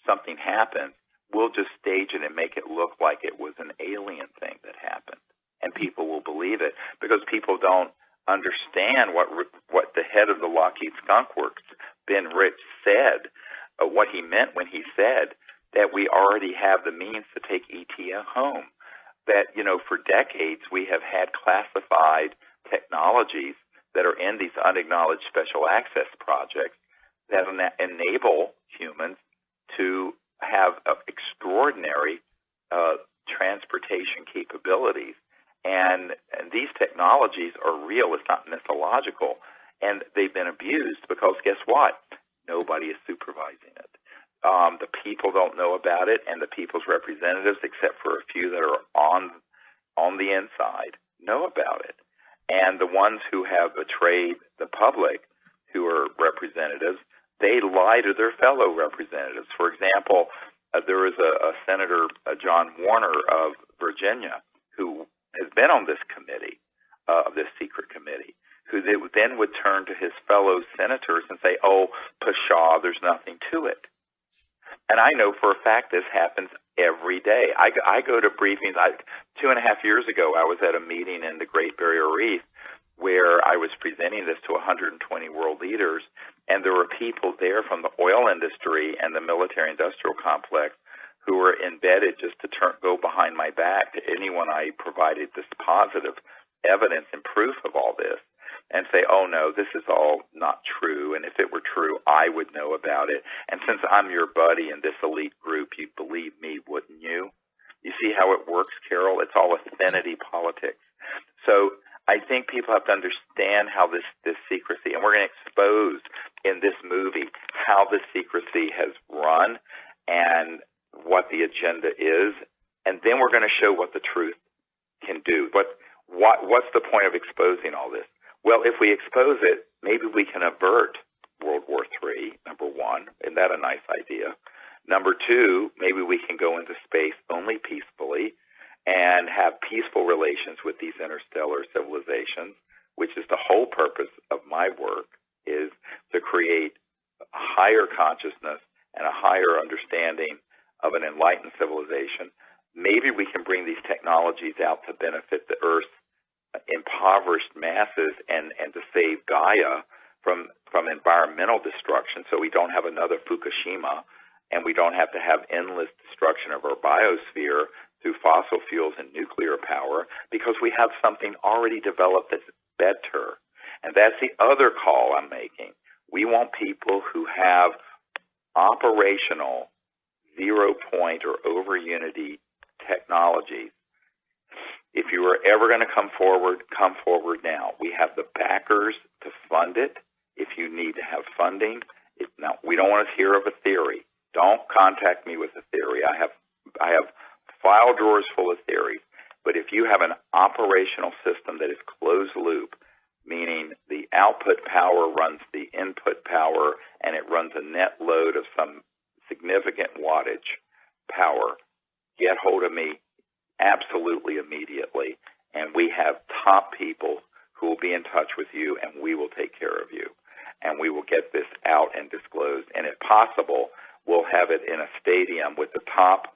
something happens, we'll just stage it and make it look like it was an alien thing that happened. And people will believe it because people don't understand what the head of the Lockheed Skunk Works, Ben Rich, said, what he meant when he said that we already have the means to take ET home. That, for decades we have had classified technologies that are in these unacknowledged special access projects that enable humans to have extraordinary transportation capabilities. And these technologies are real. It's not mythological. And they've been abused because guess what? Nobody is supervising it. The people don't know about it, and the people's representatives, except for a few that are on the inside, know about it. And the ones who have betrayed the public, who are representatives, they lie to their fellow representatives. For example, there is a Senator, John Warner of Virginia, who has been on this committee, this secret committee, who then would turn to his fellow senators and say, oh, pshaw, there's nothing to it. And I know for a fact this happens every day. I go to briefings. 2.5 years ago, I was at a meeting in the Great Barrier Reef where I was presenting this to 120 world leaders, and there were people there from the oil industry and the military-industrial complex who were embedded just to go behind my back to anyone I provided this positive evidence and proof of all this, and say, oh, no, this is all not true, and if it were true, I would know about it. And since I'm your buddy in this elite group, you'd believe me, wouldn't you? You see how it works, Carol? It's all affinity politics. So I think people have to understand how this secrecy, and we're going to expose in this movie how the secrecy has run and what the agenda is, and then we're going to show what the truth can do. But what's the point of exposing all this? Well, if we expose it, maybe we can avert World War III, number one. Isn't that a nice idea? Number two, maybe we can go into space only peacefully and have peaceful relations with these interstellar civilizations, which is the whole purpose of my work, is to create a higher consciousness and a higher understanding of an enlightened civilization. Maybe we can bring these technologies out to benefit the Earth's impoverished masses and to save Gaia from environmental destruction, so we don't have another Fukushima and we don't have to have endless destruction of our biosphere through fossil fuels and nuclear power, because we have something already developed that's better. And that's the other call I'm making. We want people who have operational zero-point or over-unity technologies. If you are ever going to come forward now. We have the backers to fund it if you need to have funding. Now, we don't want to hear of a theory. Don't contact me with a theory. I have file drawers full of theories. But if you have an operational system that is closed loop, meaning the output power runs the input power and it runs a net load of some significant wattage power, get hold of me absolutely immediately, and we have top people who will be in touch with you, and we will take care of you, and we will get this out and disclosed. And if possible, we'll have it in a stadium with the top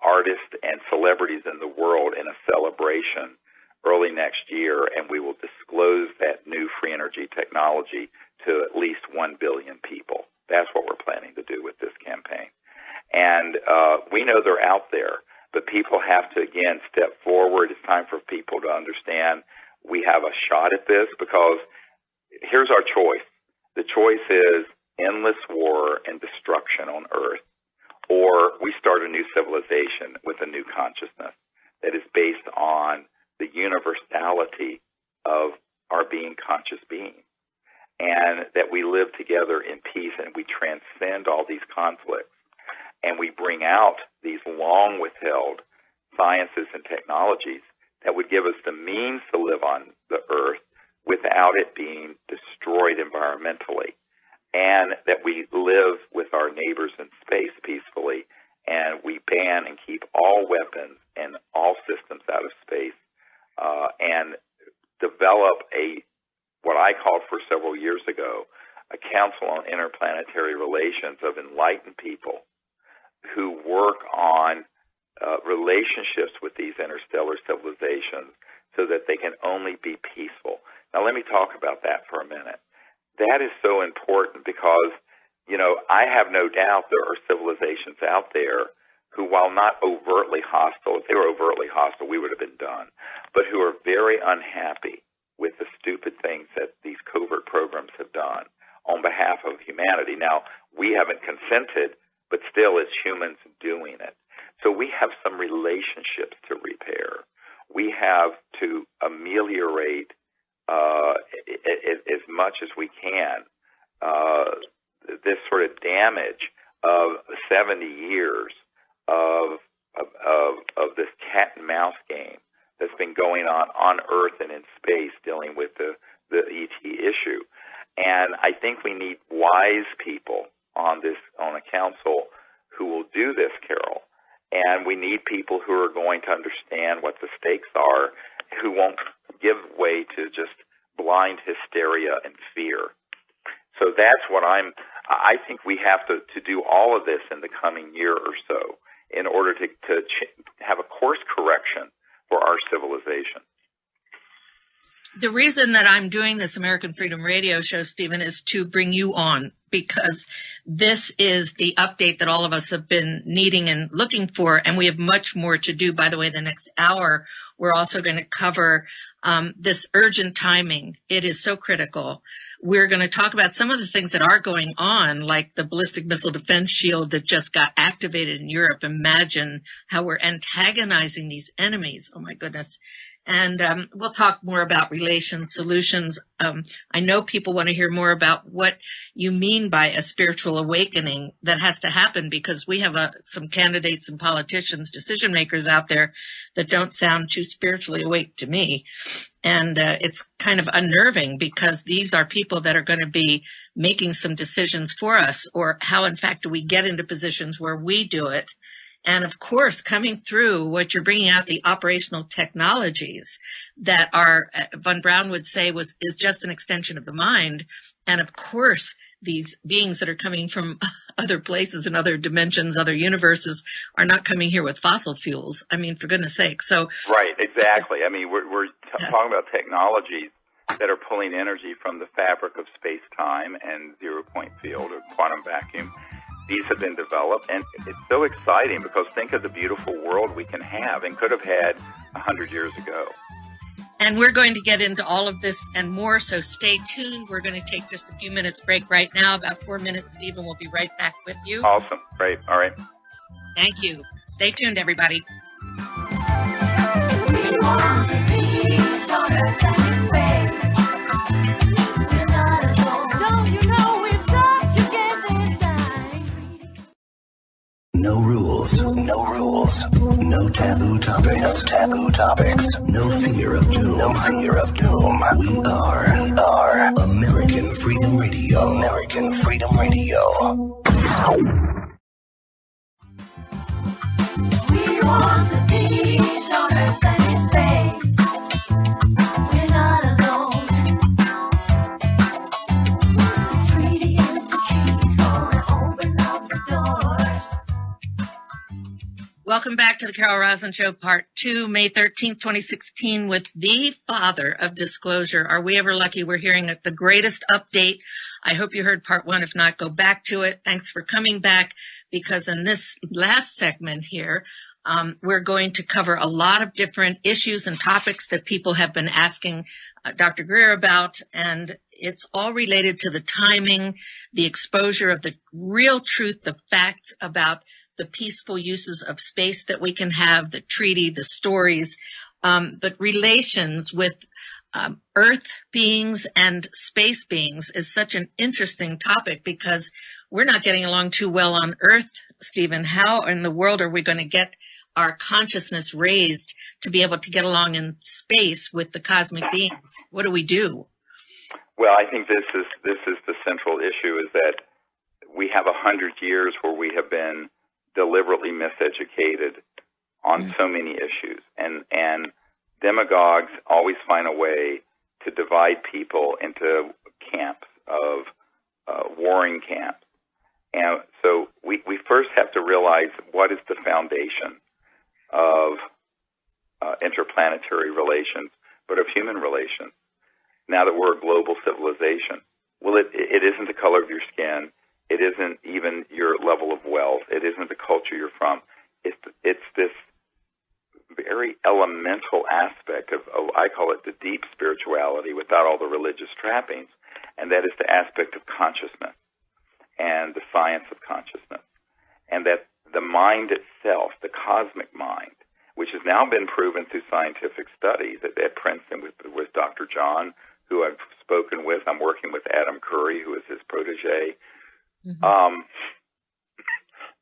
artists and celebrities in the world in a celebration early next year, and we will disclose that new free energy technology to at least 1 billion people. That's what we're planning to do with this campaign. And we know they're out there, but people have to, again, step forward. It's time for people to understand we have a shot at this, because here's our choice. The choice is endless war and destruction on Earth, or we start a new civilization with a new consciousness that is based on the universality of our being conscious beings, and that we live together in peace and we transcend all these conflicts, and we bring out these long withheld sciences and technologies that would give us the means to live on the Earth without it being destroyed environmentally, and that we live with our neighbors in space peacefully, and we ban and keep all weapons and all systems out of space, and develop what I called for several years ago, a Council on Interplanetary Relations of enlightened people who work on relationships with these interstellar civilizations so that they can only be peaceful. Now, let me talk about that for a minute. That is so important because, I have no doubt there are civilizations out there who, while not overtly hostile, if they were overtly hostile, we would have been done, but who are very unhappy with the stupid things that these covert programs have done on behalf of humanity. Now, we haven't consented, but still it's humans doing it. So we have some relationships to repair. We have to ameliorate as much as we can this sort of damage of 70 years of this cat and mouse game that's been going on Earth and in space, dealing with the ET issue. And I think we need wise people on a council who will do this, Carol. And we need people who are going to understand what the stakes are, who won't give way to just blind hysteria and fear. So that's what I think we have to do all of this in the coming year or so in order to have a course correction for our civilization. The reason that I'm doing this American Freedom Radio show, Stephen, is to bring you on, because this is the update that all of us have been needing and looking for, and we have much more to do. By the way, the next hour, we're also going to cover this urgent timing. It is so critical. We're going to talk about some of the things that are going on, like the ballistic missile defense shield that just got activated in Europe. Imagine how we're antagonizing these enemies. Oh, my goodness. And we'll talk more about relations, solutions. I know people want to hear more about what you mean by a spiritual awakening that has to happen, because we have some candidates and politicians, decision makers out there that don't sound too spiritually awake to me. And it's kind of unnerving, because these are people that are going to be making some decisions for us, or how, in fact, do we get into positions where we do it. And, of course, coming through what you're bringing out, the operational technologies that are, Von Braun would say, is just an extension of the mind. And, of course, these beings that are coming from other places and other dimensions, other universes, are not coming here with fossil fuels. I mean, for goodness sake. So right, exactly. I mean, we're talking about technologies that are pulling energy from the fabric of space-time and zero-point field or quantum vacuum. These have been developed, and it's so exciting because think of the beautiful world we can have and could have had 100 years ago. And we're going to get into all of this and more, so stay tuned. We're going to take just a few minutes break right now, about 4 minutes, Stephen. We'll be right back with you. Awesome. Great. All right. Thank you. Stay tuned, everybody. No rules, no rules, no taboo topics, no taboo topics, no fear of doom, no fear of doom. We are American Freedom Radio, American Freedom Radio. We want the peace on earth and in space. We're not alone. This treaty is the key, it's gonna open up the doors. Welcome back to the Carol Rosin Show, Part 2, May 13th, 2016, with the father of disclosure. Are we ever lucky? We're hearing the greatest update. I hope you heard Part 1. If not, go back to it. Thanks for coming back, because in this last segment here, we're going to cover a lot of different issues and topics that people have been asking Dr. Greer about, and it's all related to the timing, the exposure of the real truth, the facts about the peaceful uses of space that we can have, the treaty, the stories, but relations with Earth beings and space beings is such an interesting topic, because we're not getting along too well on Earth, Stephen. How in the world are we going to get our consciousness raised to be able to get along in space with the cosmic beings? What do we do? Well, I think this is the central issue, is that we have 100 years where we have been deliberately miseducated on so many issues, and demagogues always find a way to divide people into camps of warring camps. And so we first have to realize what is the foundation of interplanetary relations, but of human relations, now that we're a global civilization. Well, it isn't the color of your skin. It isn't even your level of wealth. It isn't the culture you're from. It's this very elemental aspect of, I call it the deep spirituality without all the religious trappings, and that is the aspect of consciousness and the science of consciousness. And that the mind itself, the cosmic mind, which has now been proven through scientific studies at Princeton with Dr. John, who I've spoken with. I'm working with Adam Curry, who is his protege. Mm-hmm.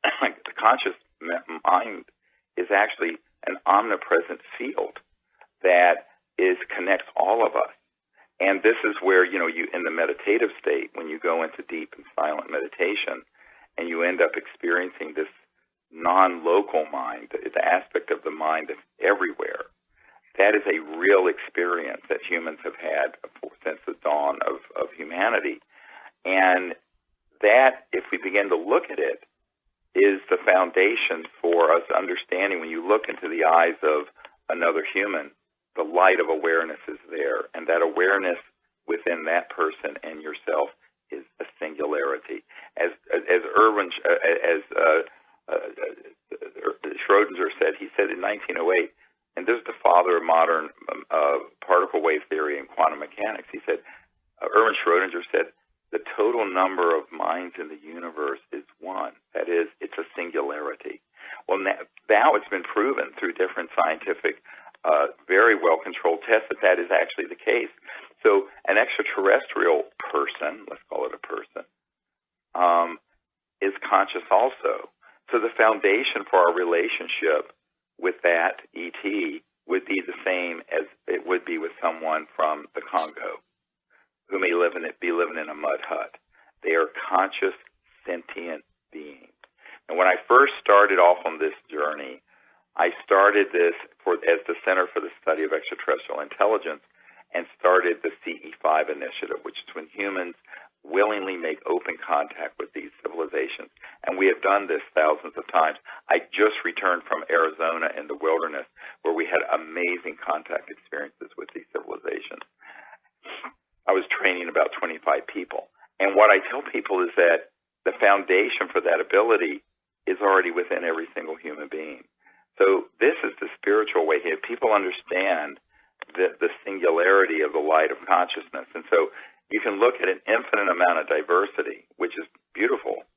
The conscious mind is actually an omnipresent field that connects all of us. And this is where, you in the meditative state, when you go into deep and silent meditation, and you end up experiencing this non-local mind, the aspect of the mind that's everywhere, that is a real experience that humans have had since the dawn of humanity. And that, if we begin to look at it, is the foundation for us understanding. When you look into the eyes of another human, the light of awareness is there, and that awareness within that person and yourself is a singularity. As Schrodinger said, he said in 1908, and this is the father of modern particle wave theory and quantum mechanics. He said, Erwin Schrodinger said, the total number of minds in the universe is one. That is, it's a singularity. Well, now it's been proven through different scientific, very well-controlled tests that is actually the case. So an extraterrestrial person, let's call it a person, is conscious also. So the foundation for our relationship with that ET would be the same as it would be with someone from the Congo who may be living in a mud hut. They are conscious, sentient beings. And when I first started off on this journey, I started this as the Center for the Study of Extraterrestrial Intelligence, and started the CE5 initiative, which is when humans willingly make open contact with these civilizations. And we have done this thousands of times. I just returned from Arizona in the wilderness, where we had amazing contact experiences with these civilizations. I was training about 25 people. And what I tell people is that the foundation for that ability is already within every single human being. So this is the spiritual way. If people understand the singularity of the light of consciousness, and so you can look at an infinite amount of diversity, which is beautiful,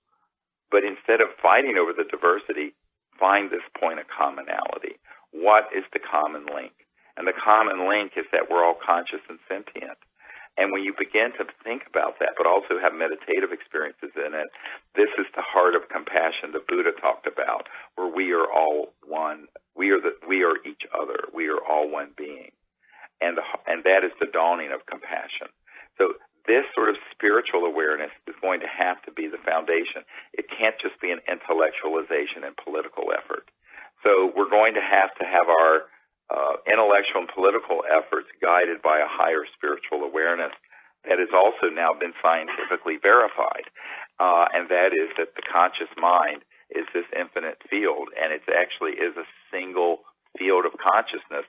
but instead of fighting over the diversity, find this point of commonality. What is the common link? And the common link is that we're all conscious and sentient. And when you begin to think about that, but also have meditative experiences in it, this is the heart of compassion the Buddha talked about, where we are all one. We are each other. We are all one being. And that is the dawning of compassion. So this sort of spiritual awareness is going to have to be the foundation. It can't just be an intellectualization and political effort. So we're going to have our intellectual and political efforts guided by a higher spiritual awareness that has also now been scientifically verified, and that is that the conscious mind is this infinite field, and it actually is a single field of consciousness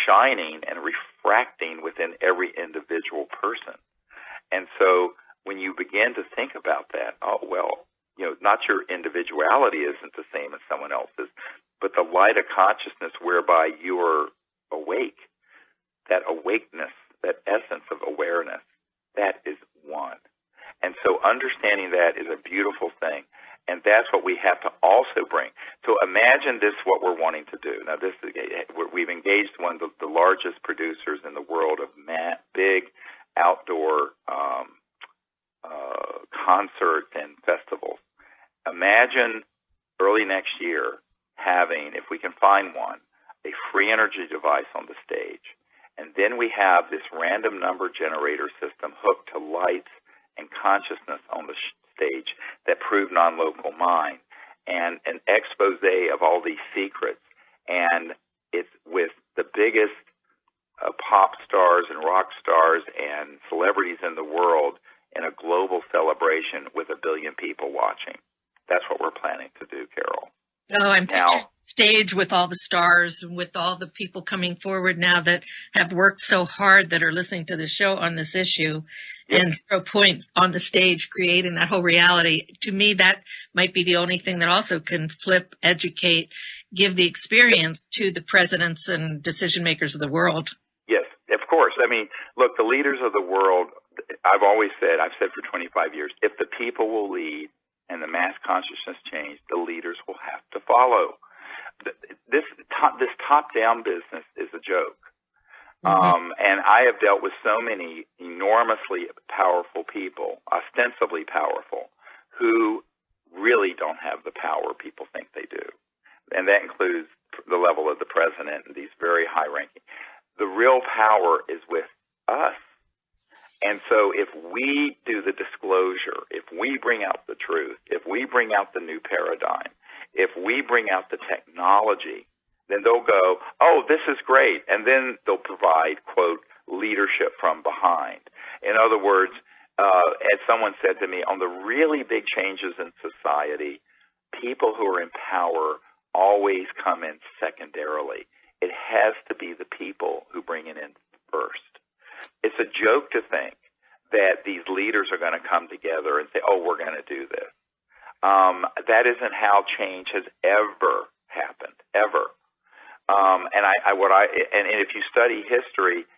shining and refracting within every individual person. And so when you begin to think about that, oh, well, not your individuality isn't the same as someone else's, but the light of consciousness whereby you are awake, that awakeness, that essence of awareness, that is one. And so understanding that is a beautiful thing. And that's what we have to also bring. So imagine this, what we're wanting to do. Now, we've engaged one of the largest producers in the world of big outdoor concerts and festivals. Imagine early next year having, if we can find one, a free energy device on the stage. And then we have this random number generator system hooked to lights and consciousness on the stage that prove non-local mind, and an expose of all these secrets. And it's with the biggest pop stars and rock stars and celebrities in the world in a global celebration with 1 billion people watching. That's what we're planning to do, Carol. Oh, I'm picturing stage with all the stars and with all the people coming forward now that have worked so hard that are listening to the show on this issue, and Zero Point on the stage creating that whole reality. To me, that might be the only thing that also can flip, educate, give the experience to the presidents and decision makers of the world. Yes, of course. I mean, look, the leaders of the world, I've said for 25 years, if the people will lead and the mass consciousness change, the leaders will have to follow. This top-down business is a joke. And I have dealt with so many enormously powerful people, ostensibly powerful, who really don't have the power people think they do. And that includes the level of the president and these very high-ranking. The real power is with us. And so if we do the disclosure, if we bring out the truth, if we bring out the new paradigm, if we bring out the technology, then they'll go, oh, this is great. And then they'll provide, quote, leadership from behind. In other words, as someone said to me, on the really big changes in society, people who are in power always come in secondarily. It has to be the people who bring it in first. It's a joke to think that these leaders are going to come together and say, oh, we're going to do this. That isn't how change has ever happened, ever. And if you study history,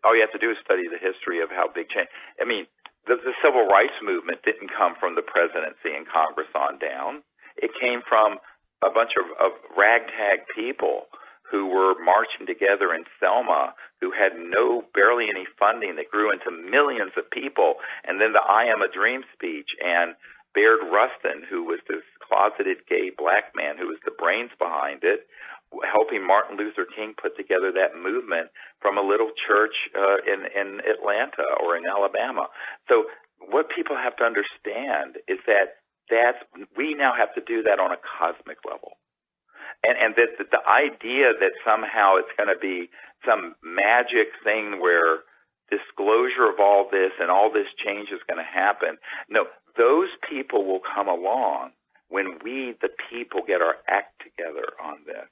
all you have to do is study the history of how big change. I mean, the civil rights movement didn't come from the presidency and Congress on down. It came from a bunch of ragtag people who were marching together in Selma, who had barely any funding, that grew into millions of people. And then the I Am a Dream speech, and Baird Rustin, who was this closeted gay black man who was the brains behind it, helping Martin Luther King put together that movement from a little church in Atlanta or in Alabama. So what people have to understand is that we now have to do that on a cosmic level. And that the idea that somehow it's going to be some magic thing where disclosure of all this and all this change is going to happen. No, those people will come along when we, the people, get our act together on this.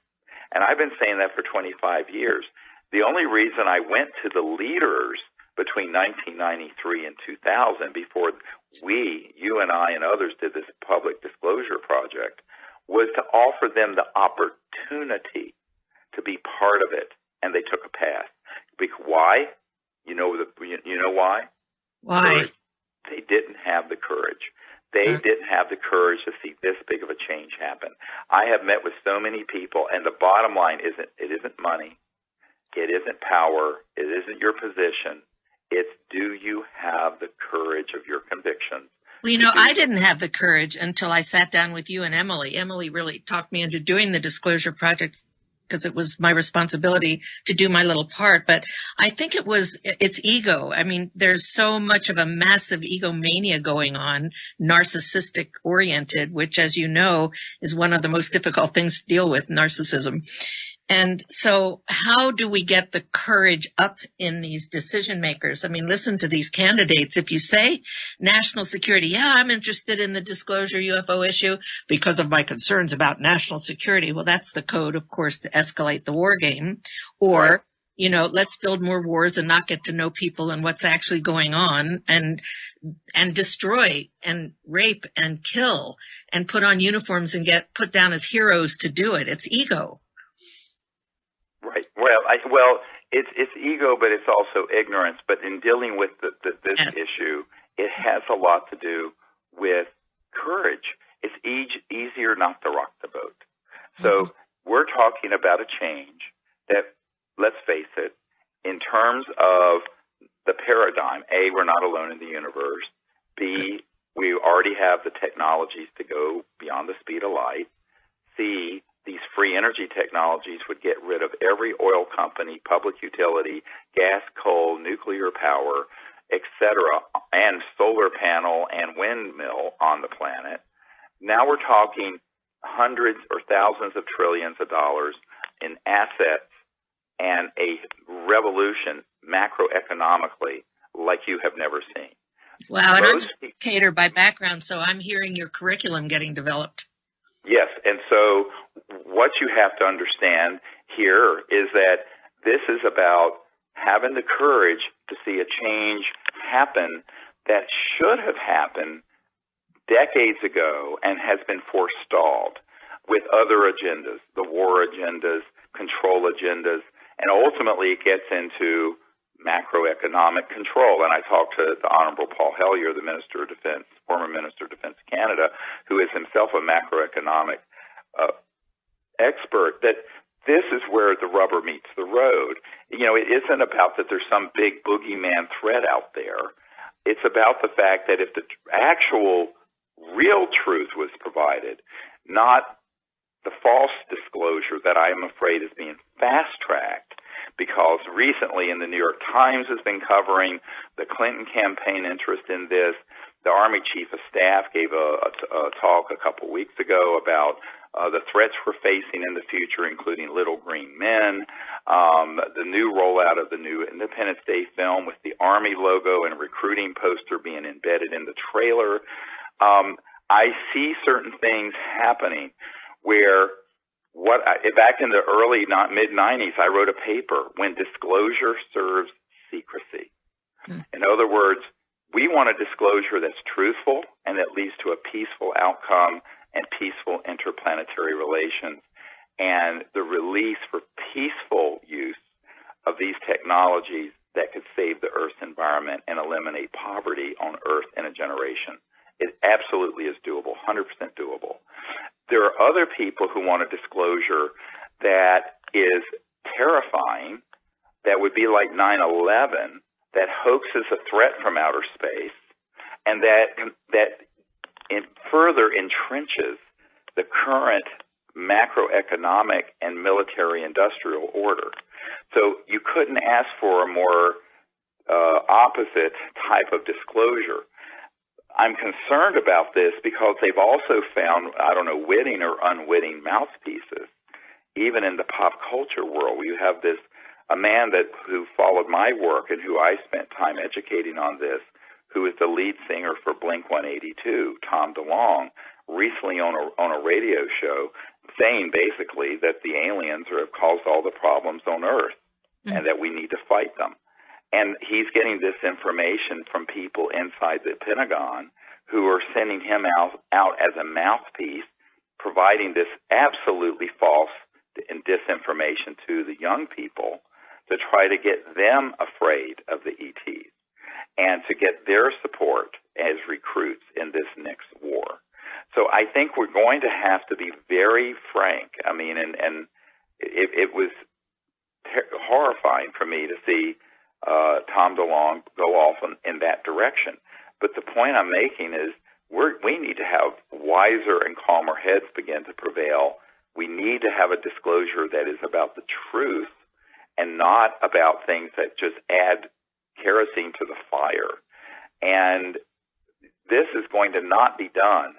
And I've been saying that for 25 years. The only reason I went to the leaders between 1993 and 2000, before you and I and others did this public disclosure project, was to offer them the opportunity to be part of it, and they took a pass. Why? You know why? Why? They didn't have the courage. They didn't have the courage to see this big of a change happen. I have met with so many people, and the bottom line it isn't money, it isn't power, it isn't your position. It's, do you have the courage of your convictions? Well, I didn't have the courage until I sat down with you and Emily. Emily really talked me into doing the disclosure project because it was my responsibility to do my little part. But I think it's ego. I mean, there's so much of a massive egomania going on, narcissistic oriented, which, as you know, is one of the most difficult things to deal with, narcissism. And so how do we get the courage up in these decision makers? I mean, listen to these candidates. If you say national security, yeah, I'm interested in the disclosure UFO issue because of my concerns about national security. Well, that's the code, of course, to escalate the war game. Or, Right. Let's build more wars and not get to know people and what's actually going on and destroy and rape and kill and put on uniforms and get put down as heroes to do it. It's ego. Right. It's ego, but it's also ignorance. But in dealing with this Yes. issue, it has a lot to do with courage. It's easier not to rock the boat. So we're talking about a change that, let's face it, in terms of the paradigm, A, we're not alone in the universe. B, we already have the technologies to go beyond the speed of light. C, these free energy technologies would get rid of every oil company, public utility, gas, coal, nuclear power, etc., and solar panel and windmill on the planet. Now we're talking hundreds or thousands of trillions of dollars in assets and a revolution macroeconomically like you have never seen. Wow, and I'm an educator by background, so I'm hearing your curriculum getting developed. Yes, and so what you have to understand here is that this is about having the courage to see a change happen that should have happened decades ago and has been forestalled with other agendas, the war agendas, control agendas, and ultimately it gets into macroeconomic control. And I talked to the Honorable Paul Hellyer, the Minister of Defense, former Minister of Defense of Canada, who is himself a macroeconomic expert, that this is where the rubber meets the road. It isn't about that there's some big boogeyman threat out there. It's about the fact that if the actual real truth was provided, not the false disclosure that I am afraid is being fast-tracked, because recently in the New York Times has been covering the Clinton campaign interest in this. The Army Chief of Staff gave a talk a couple weeks ago about the threats we're facing in the future, including little green men, the new rollout of the new Independence Day film with the Army logo and recruiting poster being embedded in the trailer. I see certain things happening where back in the early mid-90s, I wrote a paper, When Disclosure Serves Secrecy. In other words, we want a disclosure that's truthful and that leads to a peaceful outcome and peaceful interplanetary relations, and the release for peaceful use of these technologies that could save the Earth's environment and eliminate poverty on Earth in a generation. It absolutely is doable, 100% doable. There are other people who want a disclosure that is terrifying, that would be like 9/11, that hoaxes a threat from outer space, and that further entrenches the current macroeconomic and military-industrial order. So you couldn't ask for a more opposite type of disclosure. I'm concerned about this because they've also found, witting or unwitting mouthpieces, even in the pop culture world. You have a man who followed my work and who I spent time educating on this, who is the lead singer for Blink-182, Tom DeLonge, recently on a radio show saying basically that the aliens have caused all the problems on Earth and that we need to fight them. And he's getting this information from people inside the Pentagon who are sending him out as a mouthpiece, providing this absolutely false and disinformation to the young people to try to get them afraid of the ETs and to get their support as recruits in this next war. So I think we're going to have to be very frank. I mean, and it was horrifying for me to see Tom DeLonge go off in that direction. But the point I'm making is we need to have wiser and calmer heads begin to prevail. We need to have a disclosure that is about the truth and not about things that just add kerosene to the fire. And this is going to not be done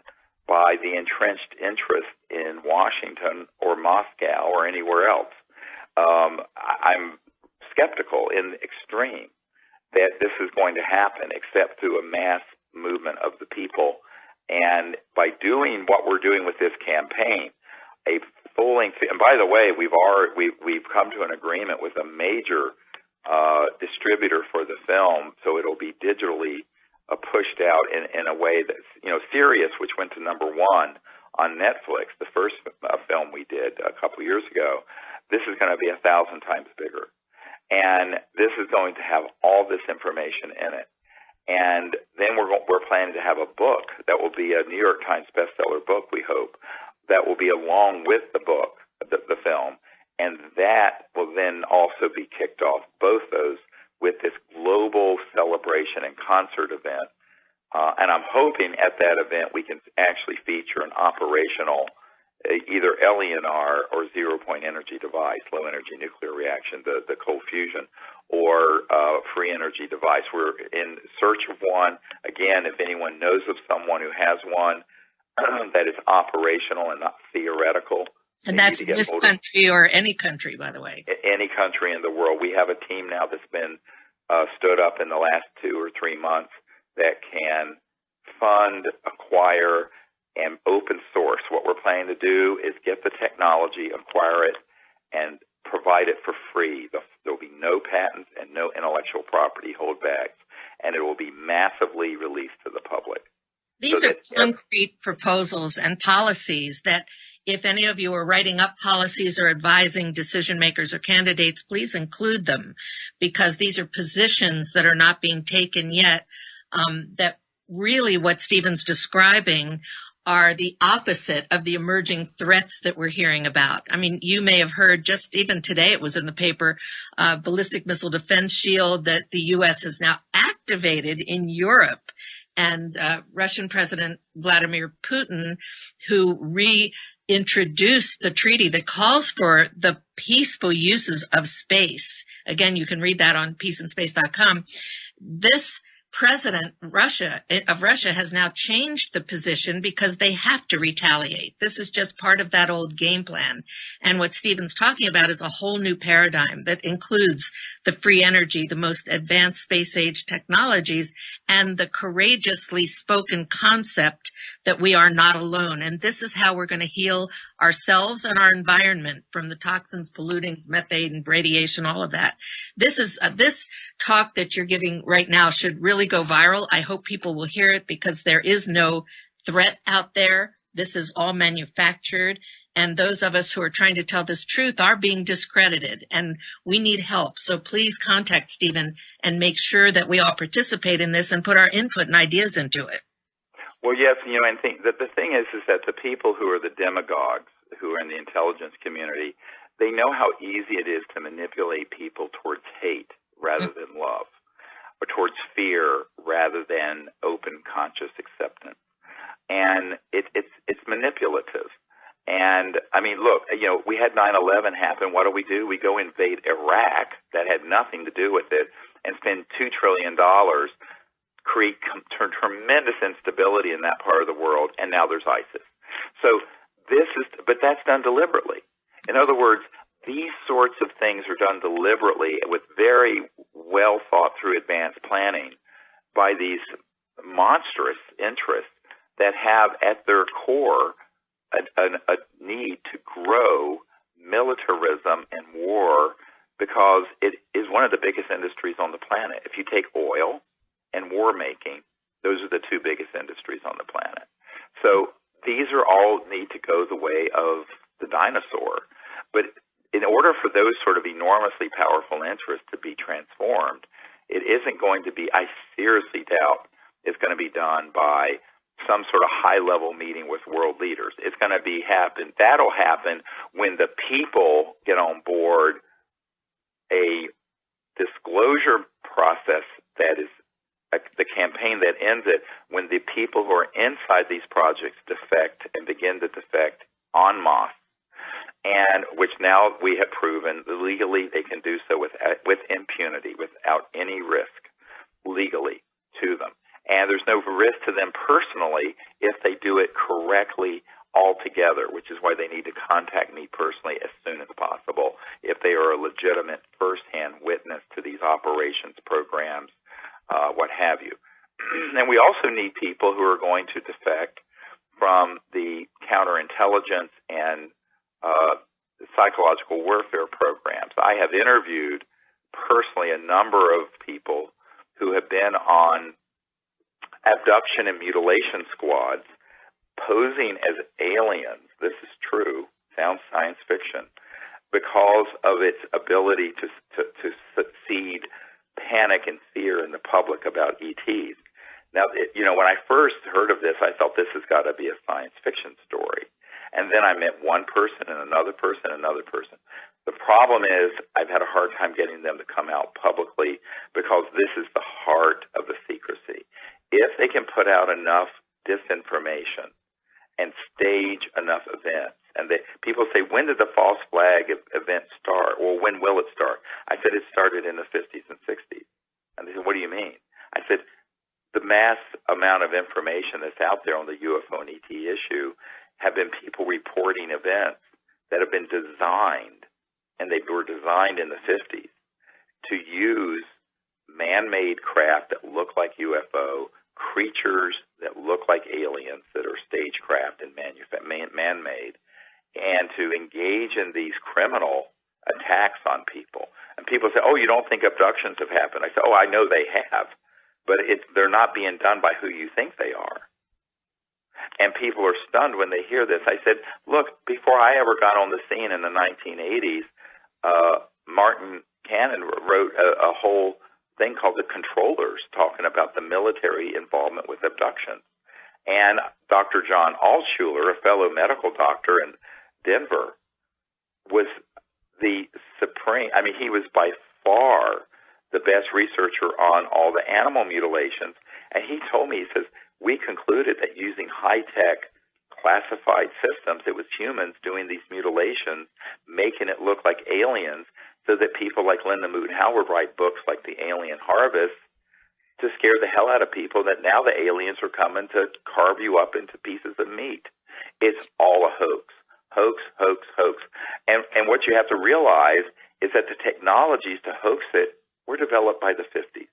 by the entrenched interest in Washington or Moscow or anywhere else. I'm skeptical in the extreme that this is going to happen except through a mass movement of the people. And by doing what we're doing with this campaign, a full-length, and by the way, we've come to an agreement with a major distributor for the film, so it'll be digitally pushed out in a way that's, Sirius, which went to #1 on Netflix, the first film we did a couple years ago. This is going to be 1,000 times bigger. And this is going to have all this information in it. And then we're planning to have a book that will be a New York Times bestseller book, we hope, that will be along with the book, the film. And that will then also be kicked off, both those, with this global celebration and concert event. And I'm hoping at that event we can actually feature an operational either LENR or zero-point energy device, low-energy nuclear reaction, the cold fusion, or free energy device. We're in search of one. Again, if anyone knows of someone who has one that is operational and not theoretical. And that's this country or any country, by the way. Any country in the world. We have a team now that's been stood up in the last 2 or 3 months that can fund, acquire, and open source. What we're planning to do is get the technology, acquire it, and provide it for free. There will be no patents and no intellectual property holdbacks, and it will be massively released to the public. These are concrete proposals and policies that if any of you are writing up policies or advising decision makers or candidates, please include them, because these are positions that are not being taken yet, that really what Stephen's describing are the opposite of the emerging threats that we're hearing about. I mean, you may have heard just even today, it was in the paper, ballistic missile defense shield that the U.S. has now activated in Europe. And Russian President Vladimir Putin, who reintroduced the treaty that calls for the peaceful uses of space. Again, you can read that on peaceandspace.com. This president of Russia has now changed the position because they have to retaliate. This is just part of that old game plan. And what Stephen's talking about is a whole new paradigm that includes the free energy, the most advanced space age technologies, and the courageously spoken concept that we are not alone. And this is how we're going to heal ourselves and our environment from the toxins, pollutants, methane, radiation, all of that. This talk that you're giving right now should really go viral. I hope people will hear it, because there is no threat out there. This is all manufactured. And those of us who are trying to tell this truth are being discredited, and we need help. So please contact Stephen and make sure that we all participate in this and put our input and ideas into it. Well, yes, and the thing is that the people who are the demagogues, who are in the intelligence community, they know how easy it is to manipulate people towards hate rather than love, or towards fear rather than open conscious acceptance. And it's manipulative. And I mean, look, we had 9/11 happen. What do? We go invade Iraq, that had nothing to do with it, and spend $2 trillion, create tremendous instability in that part of the world, and now there's ISIS. So but that's done deliberately. In other words, these sorts of things are done deliberately with very well thought through advanced planning by these monstrous interests that have at their core a need to grow militarism and war, because it is one of the biggest industries on the planet. If you take oil and war making, those are the two biggest industries on the planet. So these are all need to go the way of the dinosaur. But in order for those sort of enormously powerful interests to be transformed, it isn't going to be, I seriously doubt it's going to be done by some sort of high-level meeting with world leaders. It's going to that'll happen when the people get on board a disclosure process that is the campaign that ends it, when the people who are inside these projects defect and begin to defect en masse, and which now we have proven legally they can do so with impunity, without any risk legally to them. And there's no risk to them personally if they do it correctly altogether, which is why they need to contact me personally as soon as possible if that they are a legitimate first-hand witness to these operations, programs, what have you. And we also need people who are going to defect from the counterintelligence and psychological warfare programs. I have interviewed personally a number of people who have been on abduction and mutilation squads posing as aliens. This is true, sounds science fiction, because of its ability to seed panic and fear in the public about ETs. Now, when I first heard of this, I thought this has got to be a science fiction story. And then I met one person and another person and another person. The problem is I've had a hard time getting them to come out publicly because this is the heart of the secrecy. If they can put out enough disinformation and stage enough events, and people say, when did the false flag event start? Well, when will it start? I said, it started in the 50s and 60s. And they said, what do you mean? I said, the mass amount of information that's out there on the UFO and ET issue have been people reporting events that have been designed, and they were designed in the 50s, to use man-made craft that look like UFO, creatures that look like aliens that are stagecraft and man-made, and to engage in these criminal attacks on people. And people say, oh, you don't think abductions have happened? I say, oh, I know they have, but they're not being done by who you think they are. And people are stunned when they hear this. I said, look, before I ever got on the scene in the 1980s, Martin Cannon wrote a whole thing called The Controllers, talking about the military involvement with abductions. And Dr. John Altshuler, a fellow medical doctor in Denver, was the supreme, he was by far the best researcher on all the animal mutilations. And he told me, he says, we concluded that using high-tech classified systems, it was humans doing these mutilations, making it look like aliens, so that people like Linda Moon Howard write books like The Alien Harvest to scare the hell out of people that now the aliens are coming to carve you up into pieces of meat. It's all a hoax. Hoax, hoax, hoax. And what you have to realize is that the technologies to hoax it were developed by the 50s.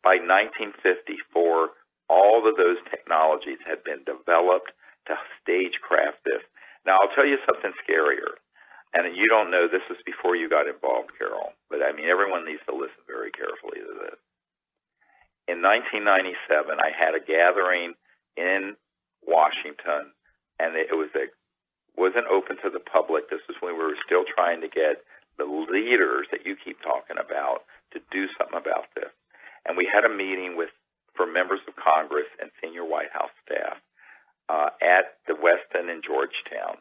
By 1954, all of those technologies had been developed to stagecraft this. Now, I'll tell you something scarier. And you don't know, this was before you got involved, Carol, but everyone needs to listen very carefully to this. In 1997, I had a gathering in Washington, and it wasn't open to the public. This was when we were still trying to get the leaders that you keep talking about to do something about this. And we had a meeting for members of Congress and senior White House staff at the Westin in Georgetown.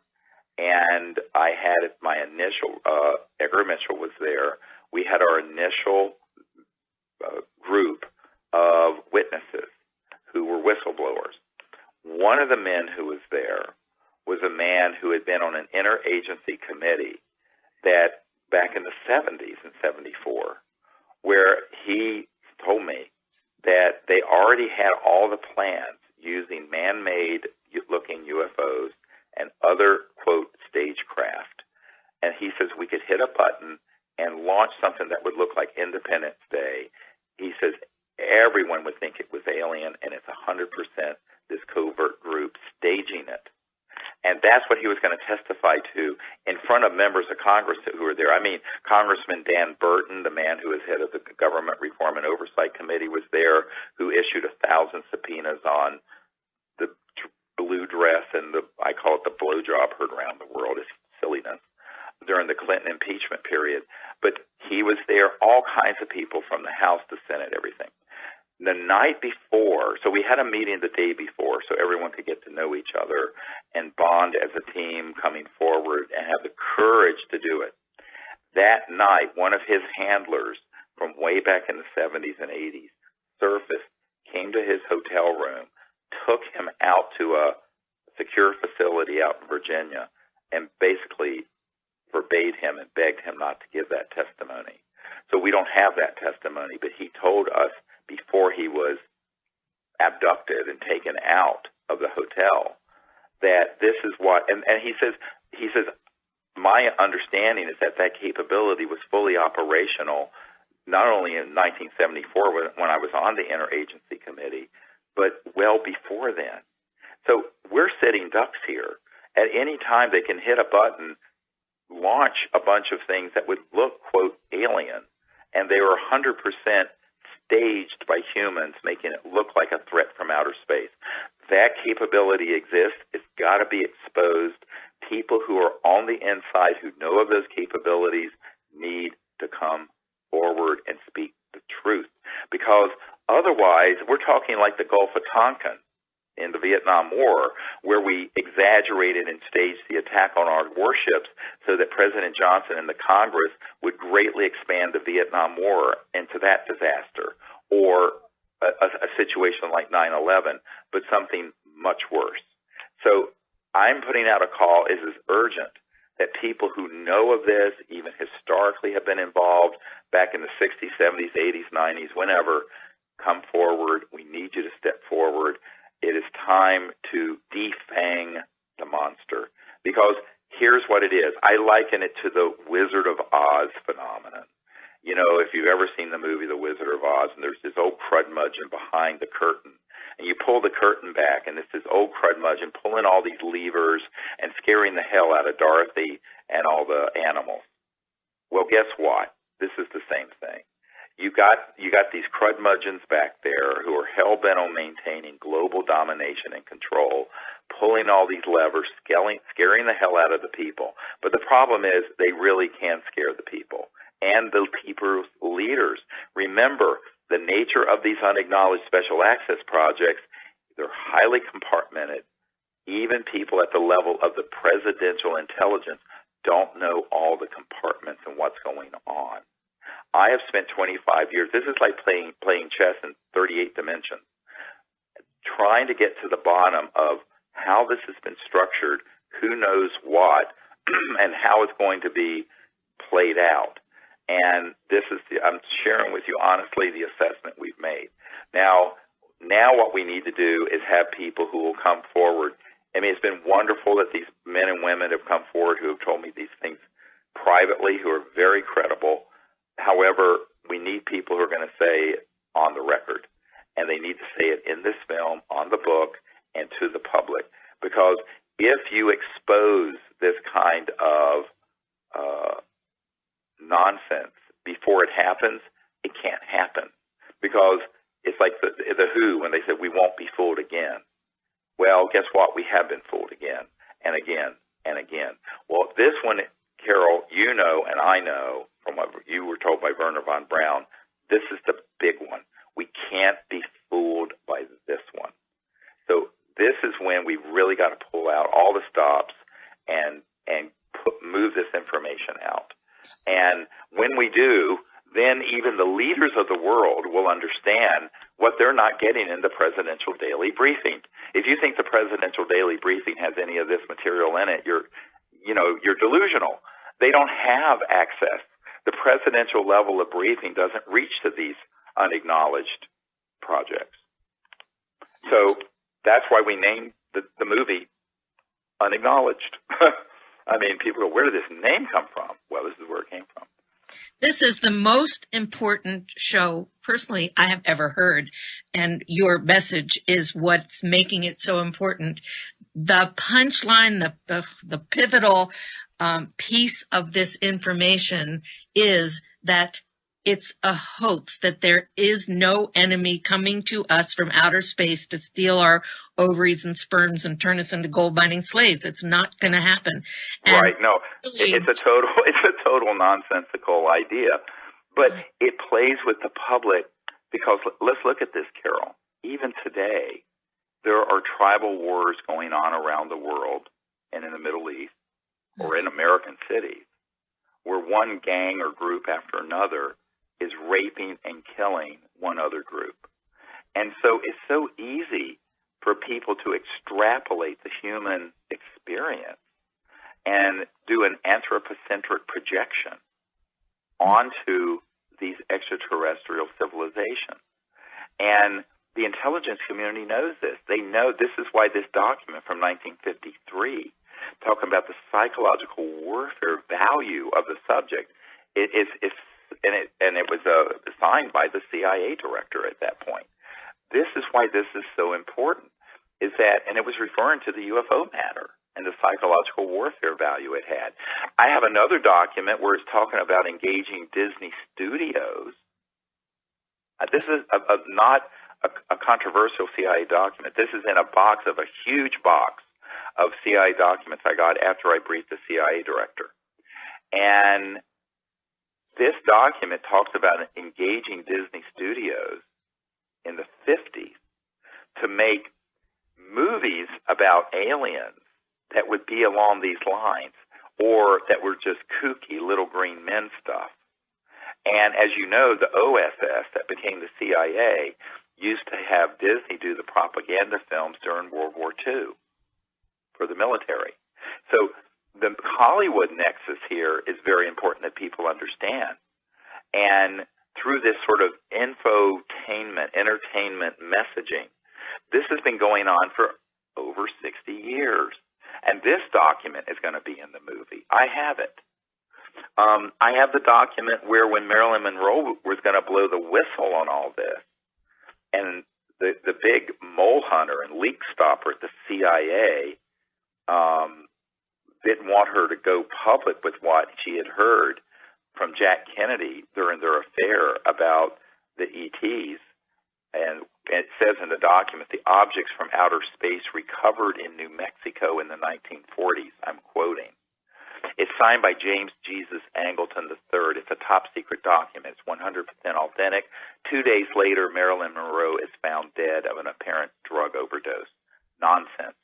And I had my initial, Edgar Mitchell was there. We had our initial group of witnesses who were whistleblowers. One of the men who was there was a man who had been on an interagency committee that back in the 70s, in 74, where he told me that they already had all the plans using man-made looking UFOs and other, quote, stagecraft. And he says we could hit a button and launch something that would look like Independence Day. He says everyone would think it was alien, and it's 100% this covert group staging it. And that's what he was going to testify to in front of members of Congress who were there. Congressman Dan Burton, the man who is head of the Government Reform and Oversight Committee, was there, who issued 1,000 subpoenas on the blue dress and I call it the blowjob heard around the world as silliness during the Clinton impeachment period. But he was there, all kinds of people from the House, the Senate, everything. The night before, so we had a meeting the day before so everyone could get to know each other and bond as a team coming forward and have the courage to do it. That night, one of his handlers from way back in the 70s and 80s surfaced, came to his hotel room, took him out to a secure facility out in Virginia, and basically forbade him and begged him not to give that testimony. So we don't have that testimony, but he told us before he was abducted and taken out of the hotel that this is what, and he says, my understanding is that that capability was fully operational not only in 1974 when I was on the Interagency Committee, but well before then. So we're sitting ducks here. At any time they can hit a button, launch a bunch of things that would look, quote, alien, and they were 100% staged by humans, making it look like a threat from outer space. That capability exists. It's got to be exposed. People who are on the inside who know of those capabilities need to come forward and speak the truth, because otherwise we're talking like the Gulf of Tonkin in the Vietnam War, where we exaggerated and staged the attack on our warships so that President Johnson and the Congress would greatly expand the Vietnam War into that disaster, or a situation like 9/11, but something much worse. So I'm putting out a call. It is urgent that people who know of this, even historically have been involved back in the 60s, 70s, 80s, 90s, whenever, come forward. We need you to step forward. It is time to defang the monster, because here's what it is. I liken it to the Wizard of Oz phenomenon. You know, if you've ever seen the movie The Wizard of Oz, and there's this old crudmudgeon behind the curtain, and you pull the curtain back, and it's this old crudmudgeon pulling all these levers and scaring the hell out of Dorothy and all the animals. Well, guess what? This is the same thing. You got these crudmudgeons back there who are hell-bent on maintaining global domination and control, pulling all these levers, scaring the hell out of the people. But the problem is they really can scare the people and the people's leaders. Remember, the nature of these unacknowledged special access projects, they're highly compartmented. Even people at the level of the presidential intelligence don't know all the compartments and what's going on. I have spent 25 years, this is like playing chess in 38 dimensions, trying to get to the bottom of how this has been structured, who knows what, and how it's going to be played out. And I'm sharing with you honestly the assessment we've made. Now what we need to do is have people who will come forward. I mean, it's been wonderful that these men and women have come forward who have told me these things privately, who are very credible. However, we need people who are going to say it on the record, and they need to say it in this film, on the book, and to the public. Because if you expose this kind of nonsense before it happens, it can't happen. Because it's like the Who when they said we won't be fooled again. Well, guess what? We have been fooled again and again and again. Well, this one, Carol, you know, and I know from what you were told by Werner von Braun, this is the big one. We can't be fooled by this one. So this is when we've really got to pull out all the stops and move this information out. And when we do, then even the leaders of the world will understand what they're not getting in the presidential daily briefing. If you think the presidential daily briefing has any of this material in it, you're delusional. They don't have access. The presidential level of briefing doesn't reach to these unacknowledged projects. So that's why we named the movie Unacknowledged. I mean, people go, where did this name come from? Well, this is where it came from. This is the most important show, personally, I have ever heard, and your message is what's making it so important. The punchline, the pivotal piece of this information is that it's a hoax, that there is no enemy coming to us from outer space to steal our ovaries and sperms and turn us into gold mining slaves. It's not going to happen. And right. No, it's a total nonsensical idea, but it plays with the public because let's look at this, Carol. Even today, there are tribal wars going on around the world and in the Middle East or in American cities where one gang or group after another is raping and killing one other group. And so it's so easy for people to extrapolate the human experience and do an anthropocentric projection onto these extraterrestrial civilizations. And the intelligence community knows this. They know this is why this document from 1953 talking about the psychological warfare value of the subject. And it was signed by the CIA director at that point. This is why this is so important, is that, and it was referring to the UFO matter and the psychological warfare value it had. I have another document where it's talking about engaging Disney Studios. This is not a controversial CIA document. This is in a box of a huge box of CIA documents I got after I briefed the CIA director. And this document talks about engaging Disney Studios in the 50s to make movies about aliens that would be along these lines, or that were just kooky little green men stuff. And as you know, the OSS that became the CIA used to have Disney do the propaganda films during World War II for the military. So the Hollywood nexus here is very important that people understand. And through this sort of infotainment, entertainment messaging, this has been going on for over 60 years. And this document is going to be in the movie. I have it. I have the document where when Marilyn Monroe was going to blow the whistle on all this, and the big mole hunter and leak stopper at the CIA didn't want her to go public with what she had heard from Jack Kennedy during their affair about the ETs. And it says in the document, the objects from outer space recovered in New Mexico in the 1940s. I'm quoting. It's signed by James Jesus Angleton III. It's a top-secret document. It's 100% authentic. 2 days later, Marilyn Monroe is found dead of an apparent drug overdose. Nonsense.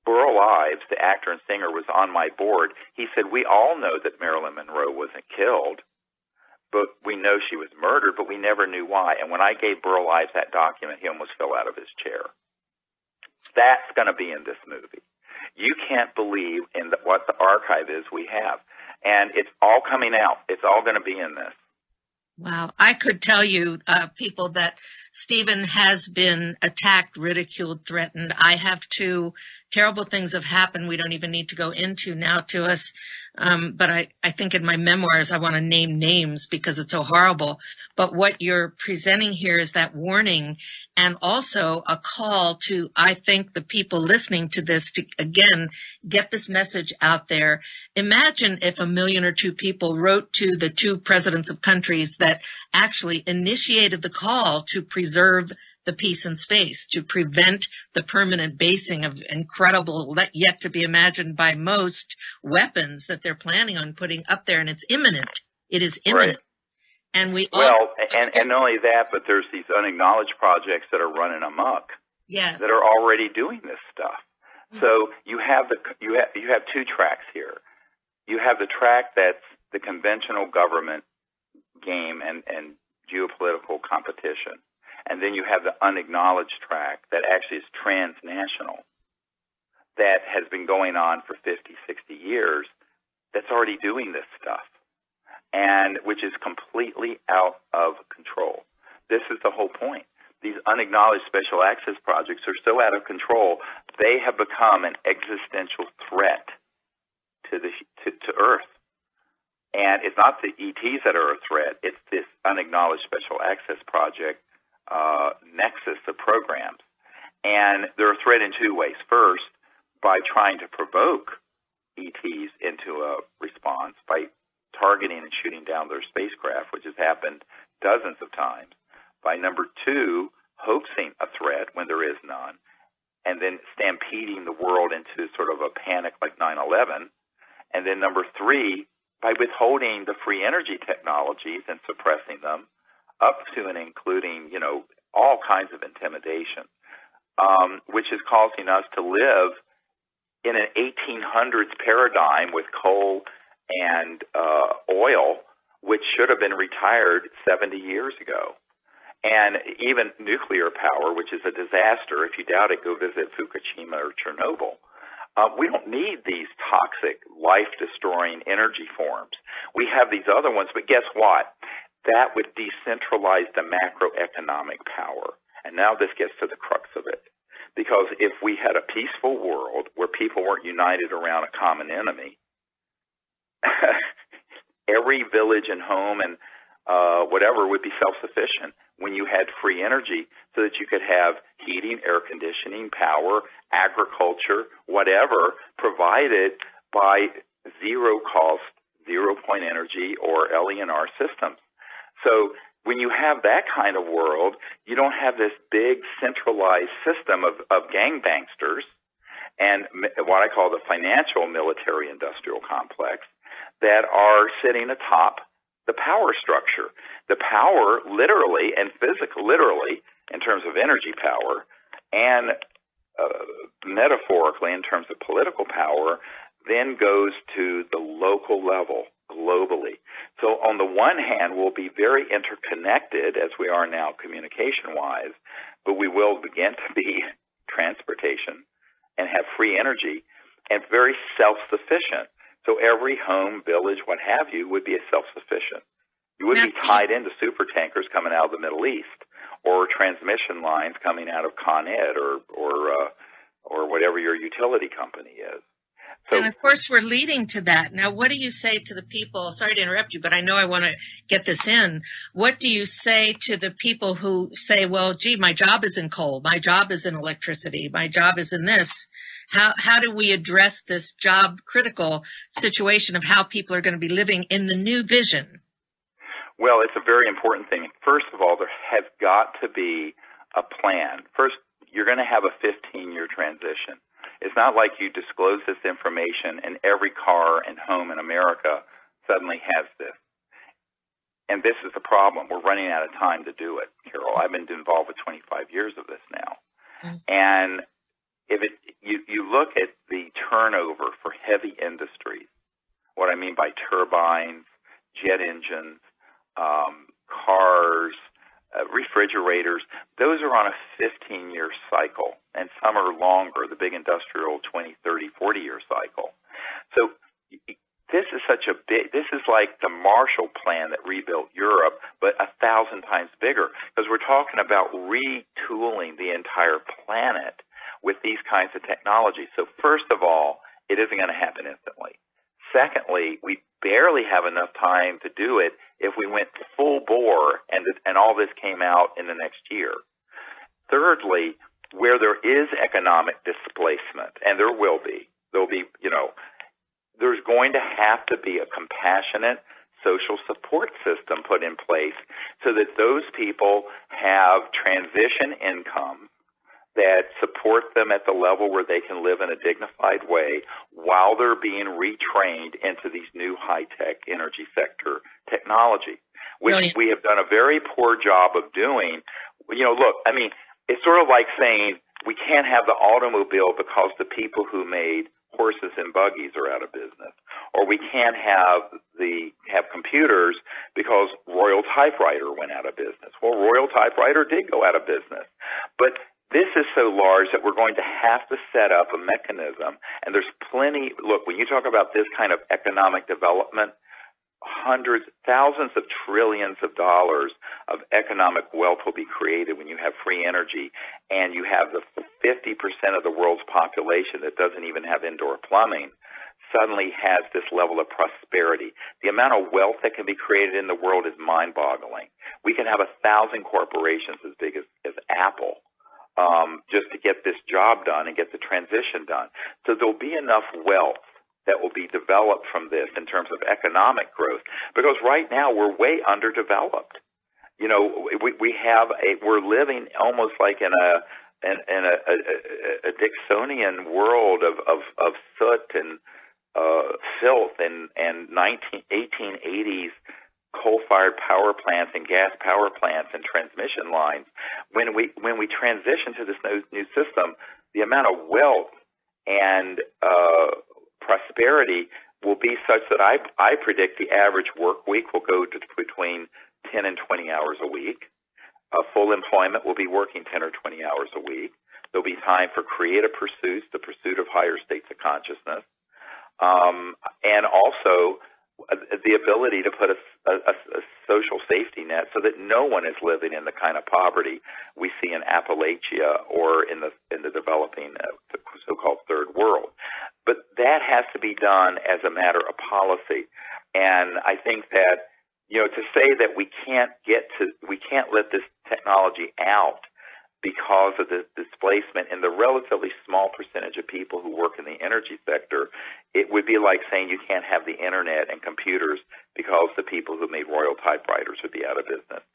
Burl Ives, the actor and singer, was on my board. He said, we all know that Marilyn Monroe wasn't killed, but we know she was murdered, but we never knew why. And when I gave Burl Ives that document, he almost fell out of his chair. That's going to be in this movie. You can't believe in what the archive is we have. And it's all coming out. It's all going to be in this. Wow. I could tell you, people, that Stephen has been attacked, ridiculed, threatened. I have too. Terrible things have happened we don't even need to go into now to us. But I think in my memoirs I want to name names because it's so horrible. But what you're presenting here is that warning, and also a call to, I think, the people listening to this to, again, get this message out there. Imagine if 1 million or 2 people wrote to the 2 presidents of countries that actually initiated the call to preserve the peace in space, to prevent the permanent basing of incredible, yet to be imagined by most, weapons that they're planning on putting up there. And it's imminent. It is imminent. Right. And we and not only that, but there's these unacknowledged projects that are running amok. Yes. That are already doing this stuff. Mm-hmm. So you have 2 tracks here. You have the track that's the conventional government game and geopolitical competition. And then you have the unacknowledged track that actually is transnational, that has been going on for 50, 60 years, that's already doing this stuff, and which is completely out of control. This is the whole point. These unacknowledged special access projects are so out of control, they have become an existential threat to Earth. And it's not the ETs that are a threat, it's this unacknowledged special access project nexus of programs. And they're a threat in 2 ways. First, by trying to provoke ETs into a response by targeting and shooting down their spacecraft, which has happened dozens of times. By number 2, hoaxing a threat when there is none, and then stampeding the world into sort of a panic like 9/11. And then number 3, by withholding the free energy technologies and suppressing them, up to and including, all kinds of intimidation, which is causing us to live in an 1800s paradigm with coal and oil, which should have been retired 70 years ago. And even nuclear power, which is a disaster. If you doubt it, go visit Fukushima or Chernobyl. We don't need these toxic, life-destroying energy forms. We have these other ones, but guess what? That would decentralize the macroeconomic power. And now this gets to the crux of it. Because if we had a peaceful world where people weren't united around a common enemy, every village and home and whatever would be self-sufficient when you had free energy so that you could have heating, air conditioning, power, agriculture, whatever, provided by zero-cost, zero-point energy or LENR systems. So when you have that kind of world, you don't have this big centralized system of gangbangsters and what I call the financial military industrial complex that are sitting atop the power structure. The power literally and literally in terms of energy power and metaphorically in terms of political power then goes to the local level globally. So on the one hand, we'll be very interconnected as we are now communication-wise, but we will begin to be transportation and have free energy and very self-sufficient. So every home, village, what have you, would be a self-sufficient. You wouldn't be tied into super tankers coming out of the Middle East or transmission lines coming out of Con Ed or whatever your utility company is. So, and of course, we're leading to that. Now, what do you say to the people? Sorry to interrupt you, but I know I want to get this in. What do you say to the people who say, well, gee, my job is in coal, my job is in electricity, my job is in this? How do we address this job critical situation of how people are going to be living in the new vision? Well, it's a very important thing. First of all, there has got to be a plan. First, you're going to have a 15-year transition. It's not like you disclose this information and every car and home in America suddenly has this. And this is the problem. We're running out of time to do it, Carol. I've been involved with 25 years of this now. And if you look at the turnover for heavy industries, what I mean by turbines, jet engines, cars, refrigerators, those are on a 15-year cycle, and some are longer, the big industrial 20, 30, 40-year cycle. So this is this is like the Marshall Plan that rebuilt Europe, but 1,000 times bigger, because we're talking about retooling the entire planet with these kinds of technologies. So first of all, it isn't going to happen instantly. Secondly, we barely have enough time to do it if we went full bore and all this came out in the next year. Thirdly, where there is economic displacement, and there'll be, there's going to have to be a compassionate social support system put in place so that those people have transition income that support them at the level where they can live in a dignified way while they're being retrained into these new high-tech energy sector technology, which we have done a very poor job of doing. Look, I mean, it's sort of like saying we can't have the automobile because the people who made horses and buggies are out of business, or we can't have computers because Royal Typewriter went out of business. Well, Royal Typewriter did go out of business, but this is so large that we're going to have to set up a mechanism, and there's plenty. Look, when you talk about this kind of economic development, hundreds, thousands of trillions of dollars of economic wealth will be created when you have free energy, and you have the 50% of the world's population that doesn't even have indoor plumbing suddenly has this level of prosperity. The amount of wealth that can be created in the world is mind-boggling. We can have 1,000 corporations as big as Apple just to get this job done and get the transition done. So there'll be enough wealth that will be developed from this in terms of economic growth, because right now we're way underdeveloped. We're living almost like in a Dixonian world of soot and filth and 1880s coal-fired power plants and gas power plants and transmission lines. When we transition to this new system, the amount of wealth and prosperity will be such that I predict the average work week will go to between 10 and 20 hours a week. Full employment will be working 10 or 20 hours a week. There'll be time for creative pursuits, the pursuit of higher states of consciousness, and also the ability to put a social safety net so that no one is living in the kind of poverty we see in Appalachia or in the developing the so-called third world. But that has to be done as a matter of policy. And I think that, to say that we can't let this technology out because of the displacement in the relatively small percentage of people who work in the energy sector, it would be like saying you can't have the internet and computers because the people who made Royal typewriters would be out of business.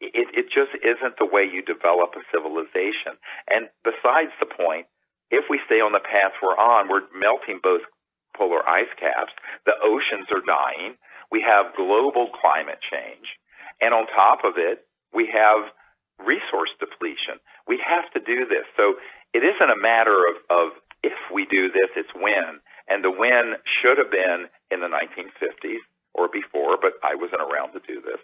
It just isn't the way you develop a civilization. And besides the point, if we stay on the path we're on, we're melting both polar ice caps, the oceans are dying, we have global climate change, and on top of it, we have resource depletion. We have to do this. So it isn't a matter of if we do this, it's when. And the when should have been in the 1950s or before, but I wasn't around to do this,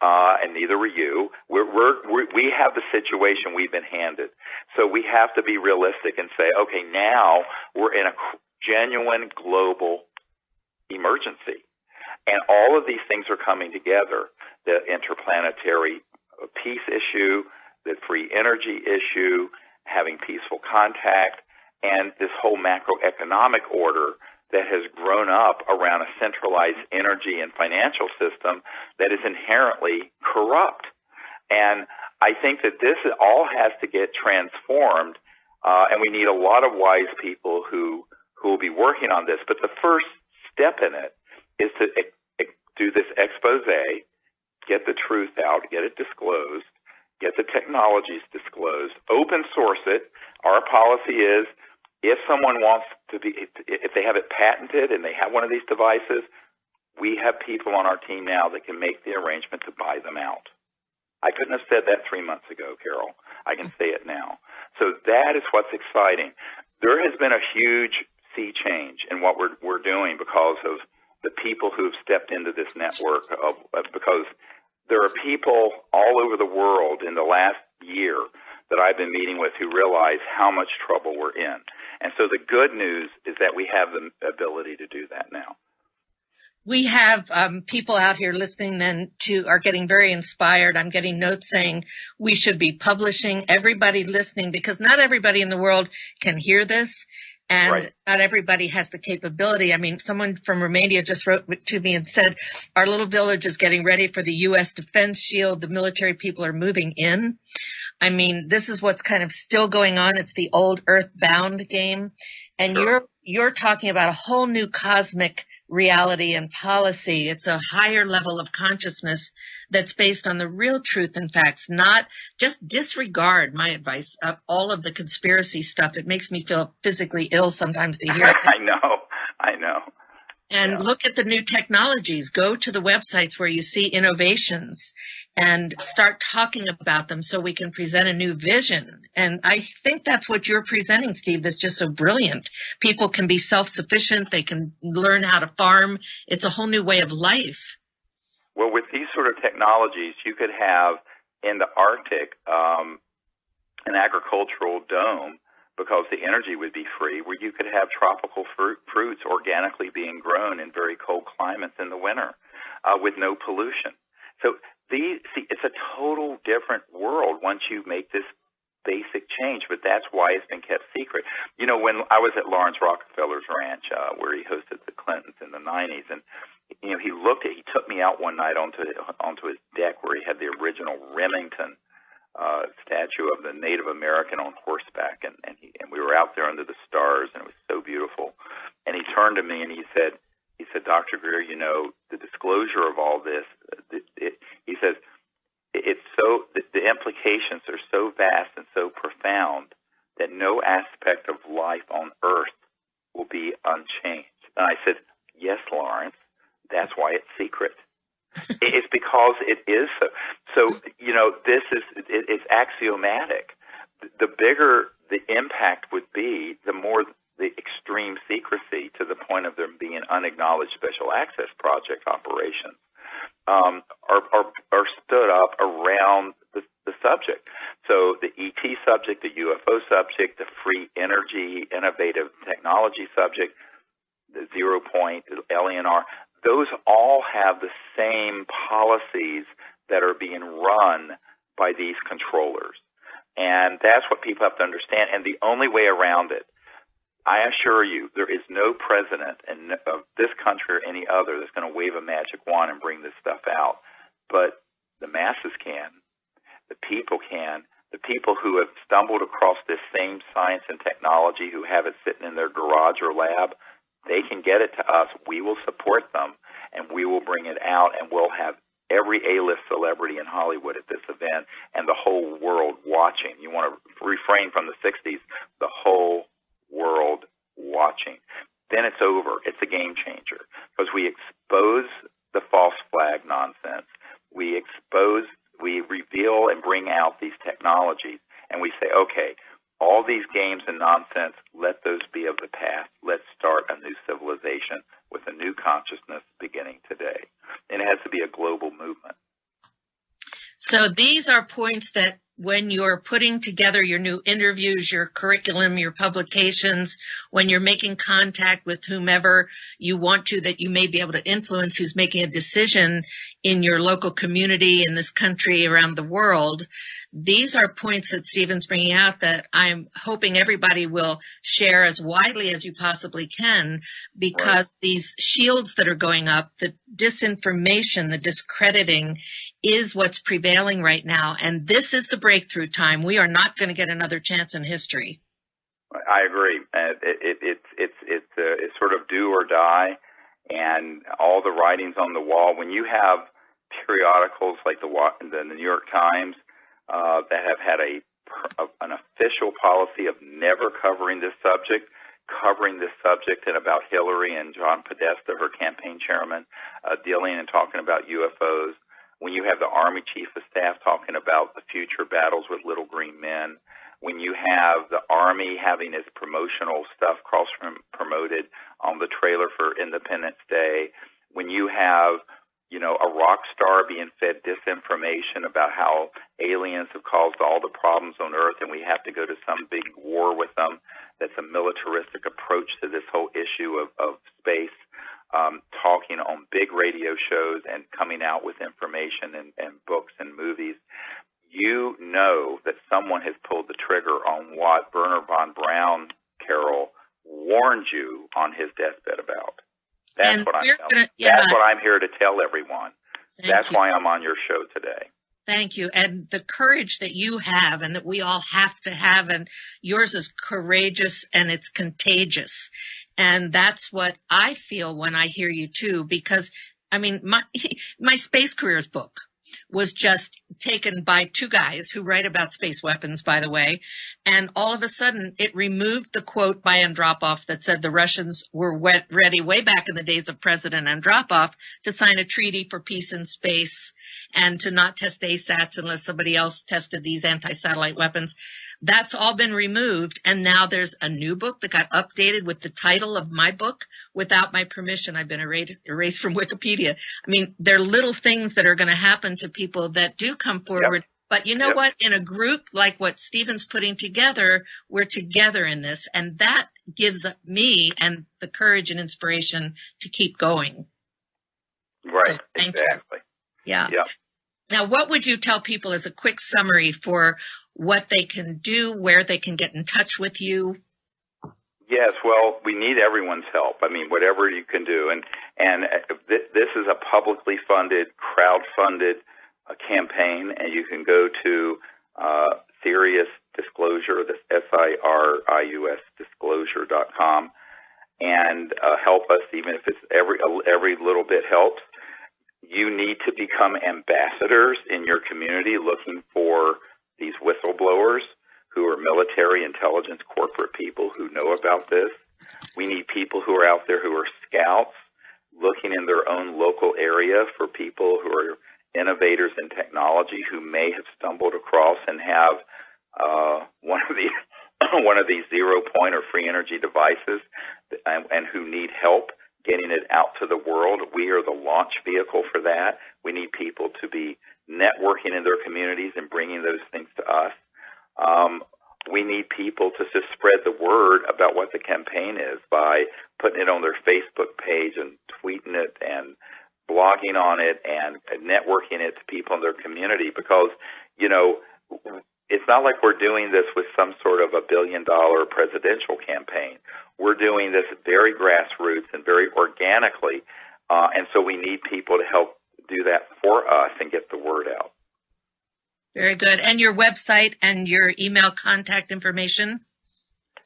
and neither were you. We have the situation we've been handed. So we have to be realistic and say, okay, now we're in a genuine global emergency. And all of these things are coming together. The interplanetary peace issue, the free energy issue, having peaceful contact, and this whole macroeconomic order that has grown up around a centralized energy and financial system that is inherently corrupt. And I think that this all has to get transformed, and we need a lot of wise people who will be working on this. But the first step in it is to do this expose, get the truth out, get it disclosed, get the technologies disclosed, open source it. Our policy is if someone wants to if they have it patented and they have one of these devices, we have people on our team now that can make the arrangement to buy them out. I couldn't have said that 3 months ago, Carol. I can say it now. So that is what's exciting. There has been a huge sea change in what we're doing because of the people who've stepped into this network, because there are people all over the world in the last year that I've been meeting with who realize how much trouble we're in. And so the good news is that we have the ability to do that now. We have people out here listening then are getting very inspired. I'm getting notes saying we should be publishing, everybody listening, because not everybody in the world can hear this. And right. Not everybody has the capability. I mean, someone from Romania just wrote to me and said, our little village is getting ready for the U.S. Defense Shield. The military people are moving in. I mean, this is what's kind of still going on. It's the old earthbound game. And sure. You're talking about a whole new cosmic reality and policy. It's a higher level of consciousness that's based on the real truth and facts, not just disregard my advice of all of the conspiracy stuff. It makes me feel physically ill sometimes to hear it. I know. And look at the new technologies. Go to the websites where you see innovations and start talking about them so we can present a new vision. And I think that's what you're presenting, Steve, that's just so brilliant. People can be self-sufficient. They can learn how to farm. It's a whole new way of life. Well, with these sort of technologies, you could have in the Arctic an agricultural dome, because the energy would be free, where you could have tropical fruits organically being grown in very cold climates in the winter with no pollution. So it's a total different world once you make this basic change, but that's why it's been kept secret. You know, when I was at Lawrence Rockefeller's ranch, where he hosted the Clintons in the 90s, and he took me out one night onto his deck where he had the original Remington statue of the Native American on horseback, and we were out there under the stars, and it was so beautiful. And he turned to me and he said, Dr. Greer, you know, the disclosure of all this, he says, it's so, the implications are so vast and so profound that no aspect of life on Earth will be unchanged. And I said, yes, Lawrence, that's why it's secret. It's because it is so. So, you know, it's axiomatic. The bigger the impact would be, the more the extreme secrecy, to the point of there being unacknowledged special access project operations, are stood up around the subject. So the ET subject, the UFO subject, the free energy, innovative technology subject, the 0 point, the LNR, those all have the same policies that are being run by these controllers. And that's what people have to understand. And the only way around it, I assure you, there is no president of this country or any other that's going to wave a magic wand and bring this stuff out. But the masses can. The people can. The people who have stumbled across this same science and technology, who have it sitting in their garage or lab, they can get it to us. We will support them, and we will bring it out, and we'll have every A-list celebrity in Hollywood at this event and the whole world watching. You want to refrain from the 60s, the whole world watching. Then it's over. It's a game changer because we expose the false flag nonsense. We reveal and bring out these technologies, and we say, okay, all these games and nonsense, let those be of the past. Let's start a new civilization with a new consciousness beginning today. And it has to be a global movement. So these are points that when you're putting together your new interviews, your curriculum, your publications, when you're making contact with whomever you want to, that you may be able to influence, who's making a decision in your local community, in this country, around the world, these are points that Stephen's bringing out that I'm hoping everybody will share as widely as you possibly can, because these shields that are going up, the disinformation, the discrediting, is what's prevailing right now. And this is the breakthrough time. We are not going to get another chance in history. I agree. It's sort of do or die, and all the writings on the wall. When you have periodicals like the New York Times that have had an official policy of never covering this subject and about Hillary and John Podesta, her campaign chairman, dealing and talking about UFOs. When you have the Army Chief of Staff talking about the future battles with little green men, when you have the Army having its promotional stuff cross-promoted on the trailer for Independence Day, when you have, a rock star being fed disinformation about how aliens have caused all the problems on Earth and we have to go to some big war with them, that's a militaristic approach to this whole issue of space, talking on big radio shows and coming out with information and books and movies, you know that someone has pulled the trigger on what Werner von Braun, Carol, warned you on his deathbed about. That's what That's what I'm here to tell everyone. That's why I'm on your show today. Thank you. And the courage that you have and that we all have to have, and yours is courageous and it's contagious. And that's what I feel when I hear you too, because, my Space Careers book was just taken by two guys who write about space weapons, by the way, and all of a sudden it removed the quote by Andropov that said the Russians were ready way back in the days of President Andropov to sign a treaty for peace in space and to not test ASATs unless somebody else tested these anti-satellite weapons. That's all been removed, and now there's a new book that got updated with the title of my book without my permission. I've been erased from Wikipedia. There are little things that are going to happen to people that do come forward. Yep. But you know what? In a group like what Stephen's putting together, we're together in this, and that gives me and the courage and inspiration to keep going. Right, so thank exactly. You. Yeah. Yep. Now, what would you tell people as a quick summary for what they can do, where they can get in touch with you? Yes, well, we need everyone's help. Whatever you can do. And this is a publicly funded, crowd-funded campaign, and you can go to Sirius Disclosure, that's SIRIUS disclosure.com, and help us, even if it's every little bit helps. You need to become ambassadors in your community looking for these whistleblowers who are military, intelligence, corporate people who know about this. We need people who are out there who are scouts looking in their own local area for people who are innovators in technology who may have stumbled across and have one of these 0-point or free energy devices and who need help getting it out to the world. We are the launch vehicle for that. We need people to be networking in their communities and bringing those things to us. We need people to just spread the word about what the campaign is by putting it on their Facebook page and tweeting it and blogging on it and networking it to people in their community, because, it's not like we're doing this with some sort of $1 billion presidential campaign. We're doing this very grassroots and very organically, and so we need people to help do that for us and get the word out. Very good. And your website and your email contact information?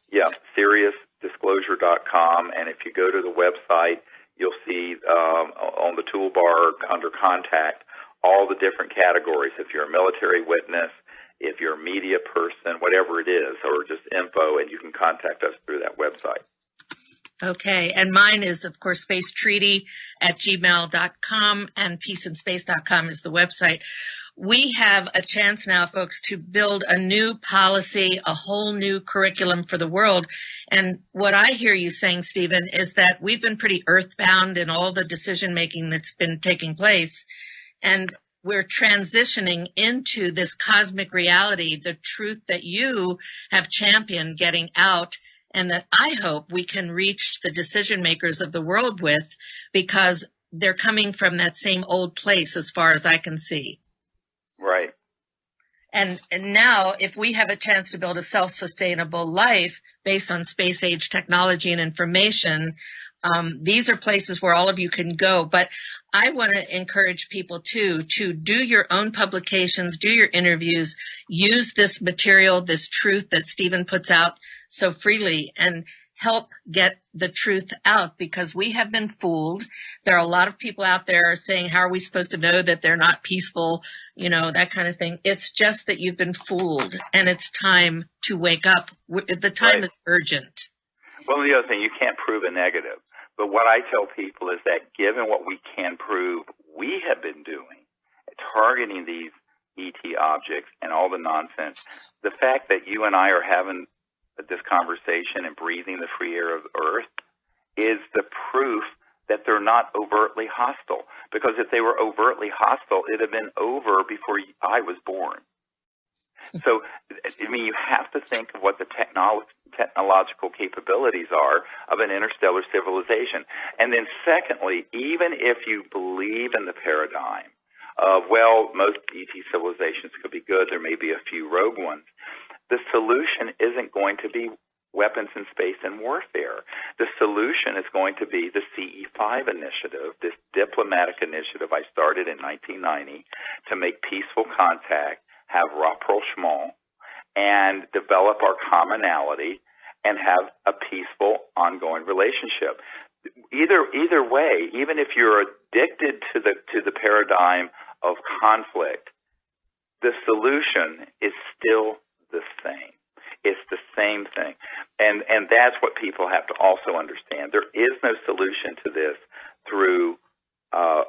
Yeah, SeriousDisclosure.com, and if you go to the website, you'll see on the toolbar under contact all the different categories. If you're a military witness, if you're a media person, whatever it is, or just info, and you can contact us through that website. Okay, and mine is, of course, spacetreaty@gmail.com, and peaceandspace.com is the website. We have a chance now, folks, to build a new policy, a whole new curriculum for the world. And what I hear you saying, Stephen, is that we've been pretty earthbound in all the decision-making that's been taking place, and we're transitioning into this cosmic reality, the truth that you have championed getting out, and that I hope we can reach the decision makers of the world with, because they're coming from that same old place as far as I can see. Right. And now, if we have a chance to build a self-sustainable life based on space-age technology and information, these are places where all of you can go. But I want to encourage people, too, to do your own publications, do your interviews, use this material, this truth that Stephen puts out so freely, and help get the truth out, because we have been fooled. There are a lot of people out there saying, how are we supposed to know that they're not peaceful, that kind of thing. It's just that you've been fooled, and it's time to wake up. The time is urgent. Well, the other thing, you can't prove a negative. But what I tell people is that given what we can prove we have been doing, targeting these ET objects and all the nonsense, the fact that you and I are having this conversation and breathing the free air of Earth is the proof that they're not overtly hostile. Because if they were overtly hostile, it'd have been over before I was born. So, you have to think of what the technological capabilities are of an interstellar civilization. And then secondly, even if you believe in the paradigm of, most ET civilizations could be good, there may be a few rogue ones, the solution isn't going to be weapons in space and warfare. The solution is going to be the CE5 initiative, this diplomatic initiative I started in 1990 to make peaceful contact, have rapprochement, and develop our commonality and have a peaceful, ongoing relationship. Either way, even if you're addicted to the paradigm of conflict, the solution is still the same. It's the same thing. And that's what people have to also understand. There is no solution to this through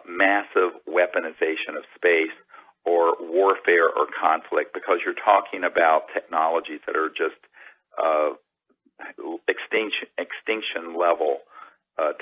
massive weaponization of space or warfare or conflict, because you're talking about technologies that are just extinction level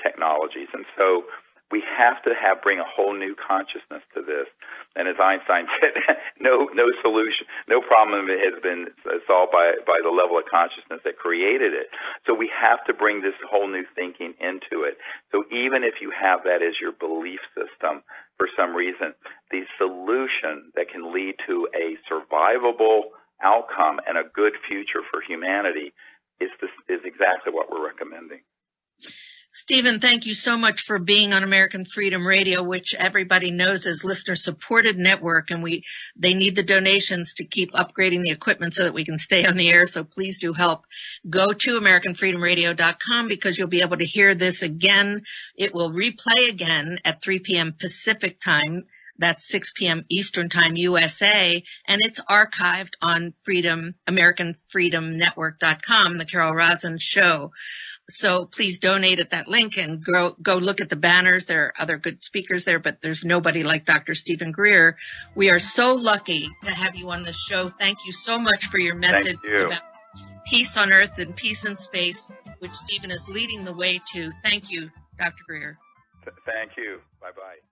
technologies. And so we have to bring a whole new consciousness to this. And as Einstein said, no solution, no problem has been solved by the level of consciousness that created it. So we have to bring this whole new thinking into it. So even if you have that as your belief system for some reason, the solution that can lead to a survivable outcome and a good future for humanity is exactly what we're recommending. Stephen, thank you so much for being on American Freedom Radio, which everybody knows is listener-supported network, and they need the donations to keep upgrading the equipment so that we can stay on the air, so please do help. Go to AmericanFreedomRadio.com, because you'll be able to hear this again. It will replay again at 3 p.m. Pacific time. That's 6 p.m. Eastern Time, USA, and it's archived on AmericanFreedomNetwork.com, the Carol Rosin Show. So please donate at that link and go look at the banners. There are other good speakers there, but there's nobody like Dr. Stephen Greer. We are so lucky to have you on the show. Thank you so much for your message about peace on Earth and peace in space, which Stephen is leading the way to. Thank you, Dr. Greer. Thank you. Bye-bye.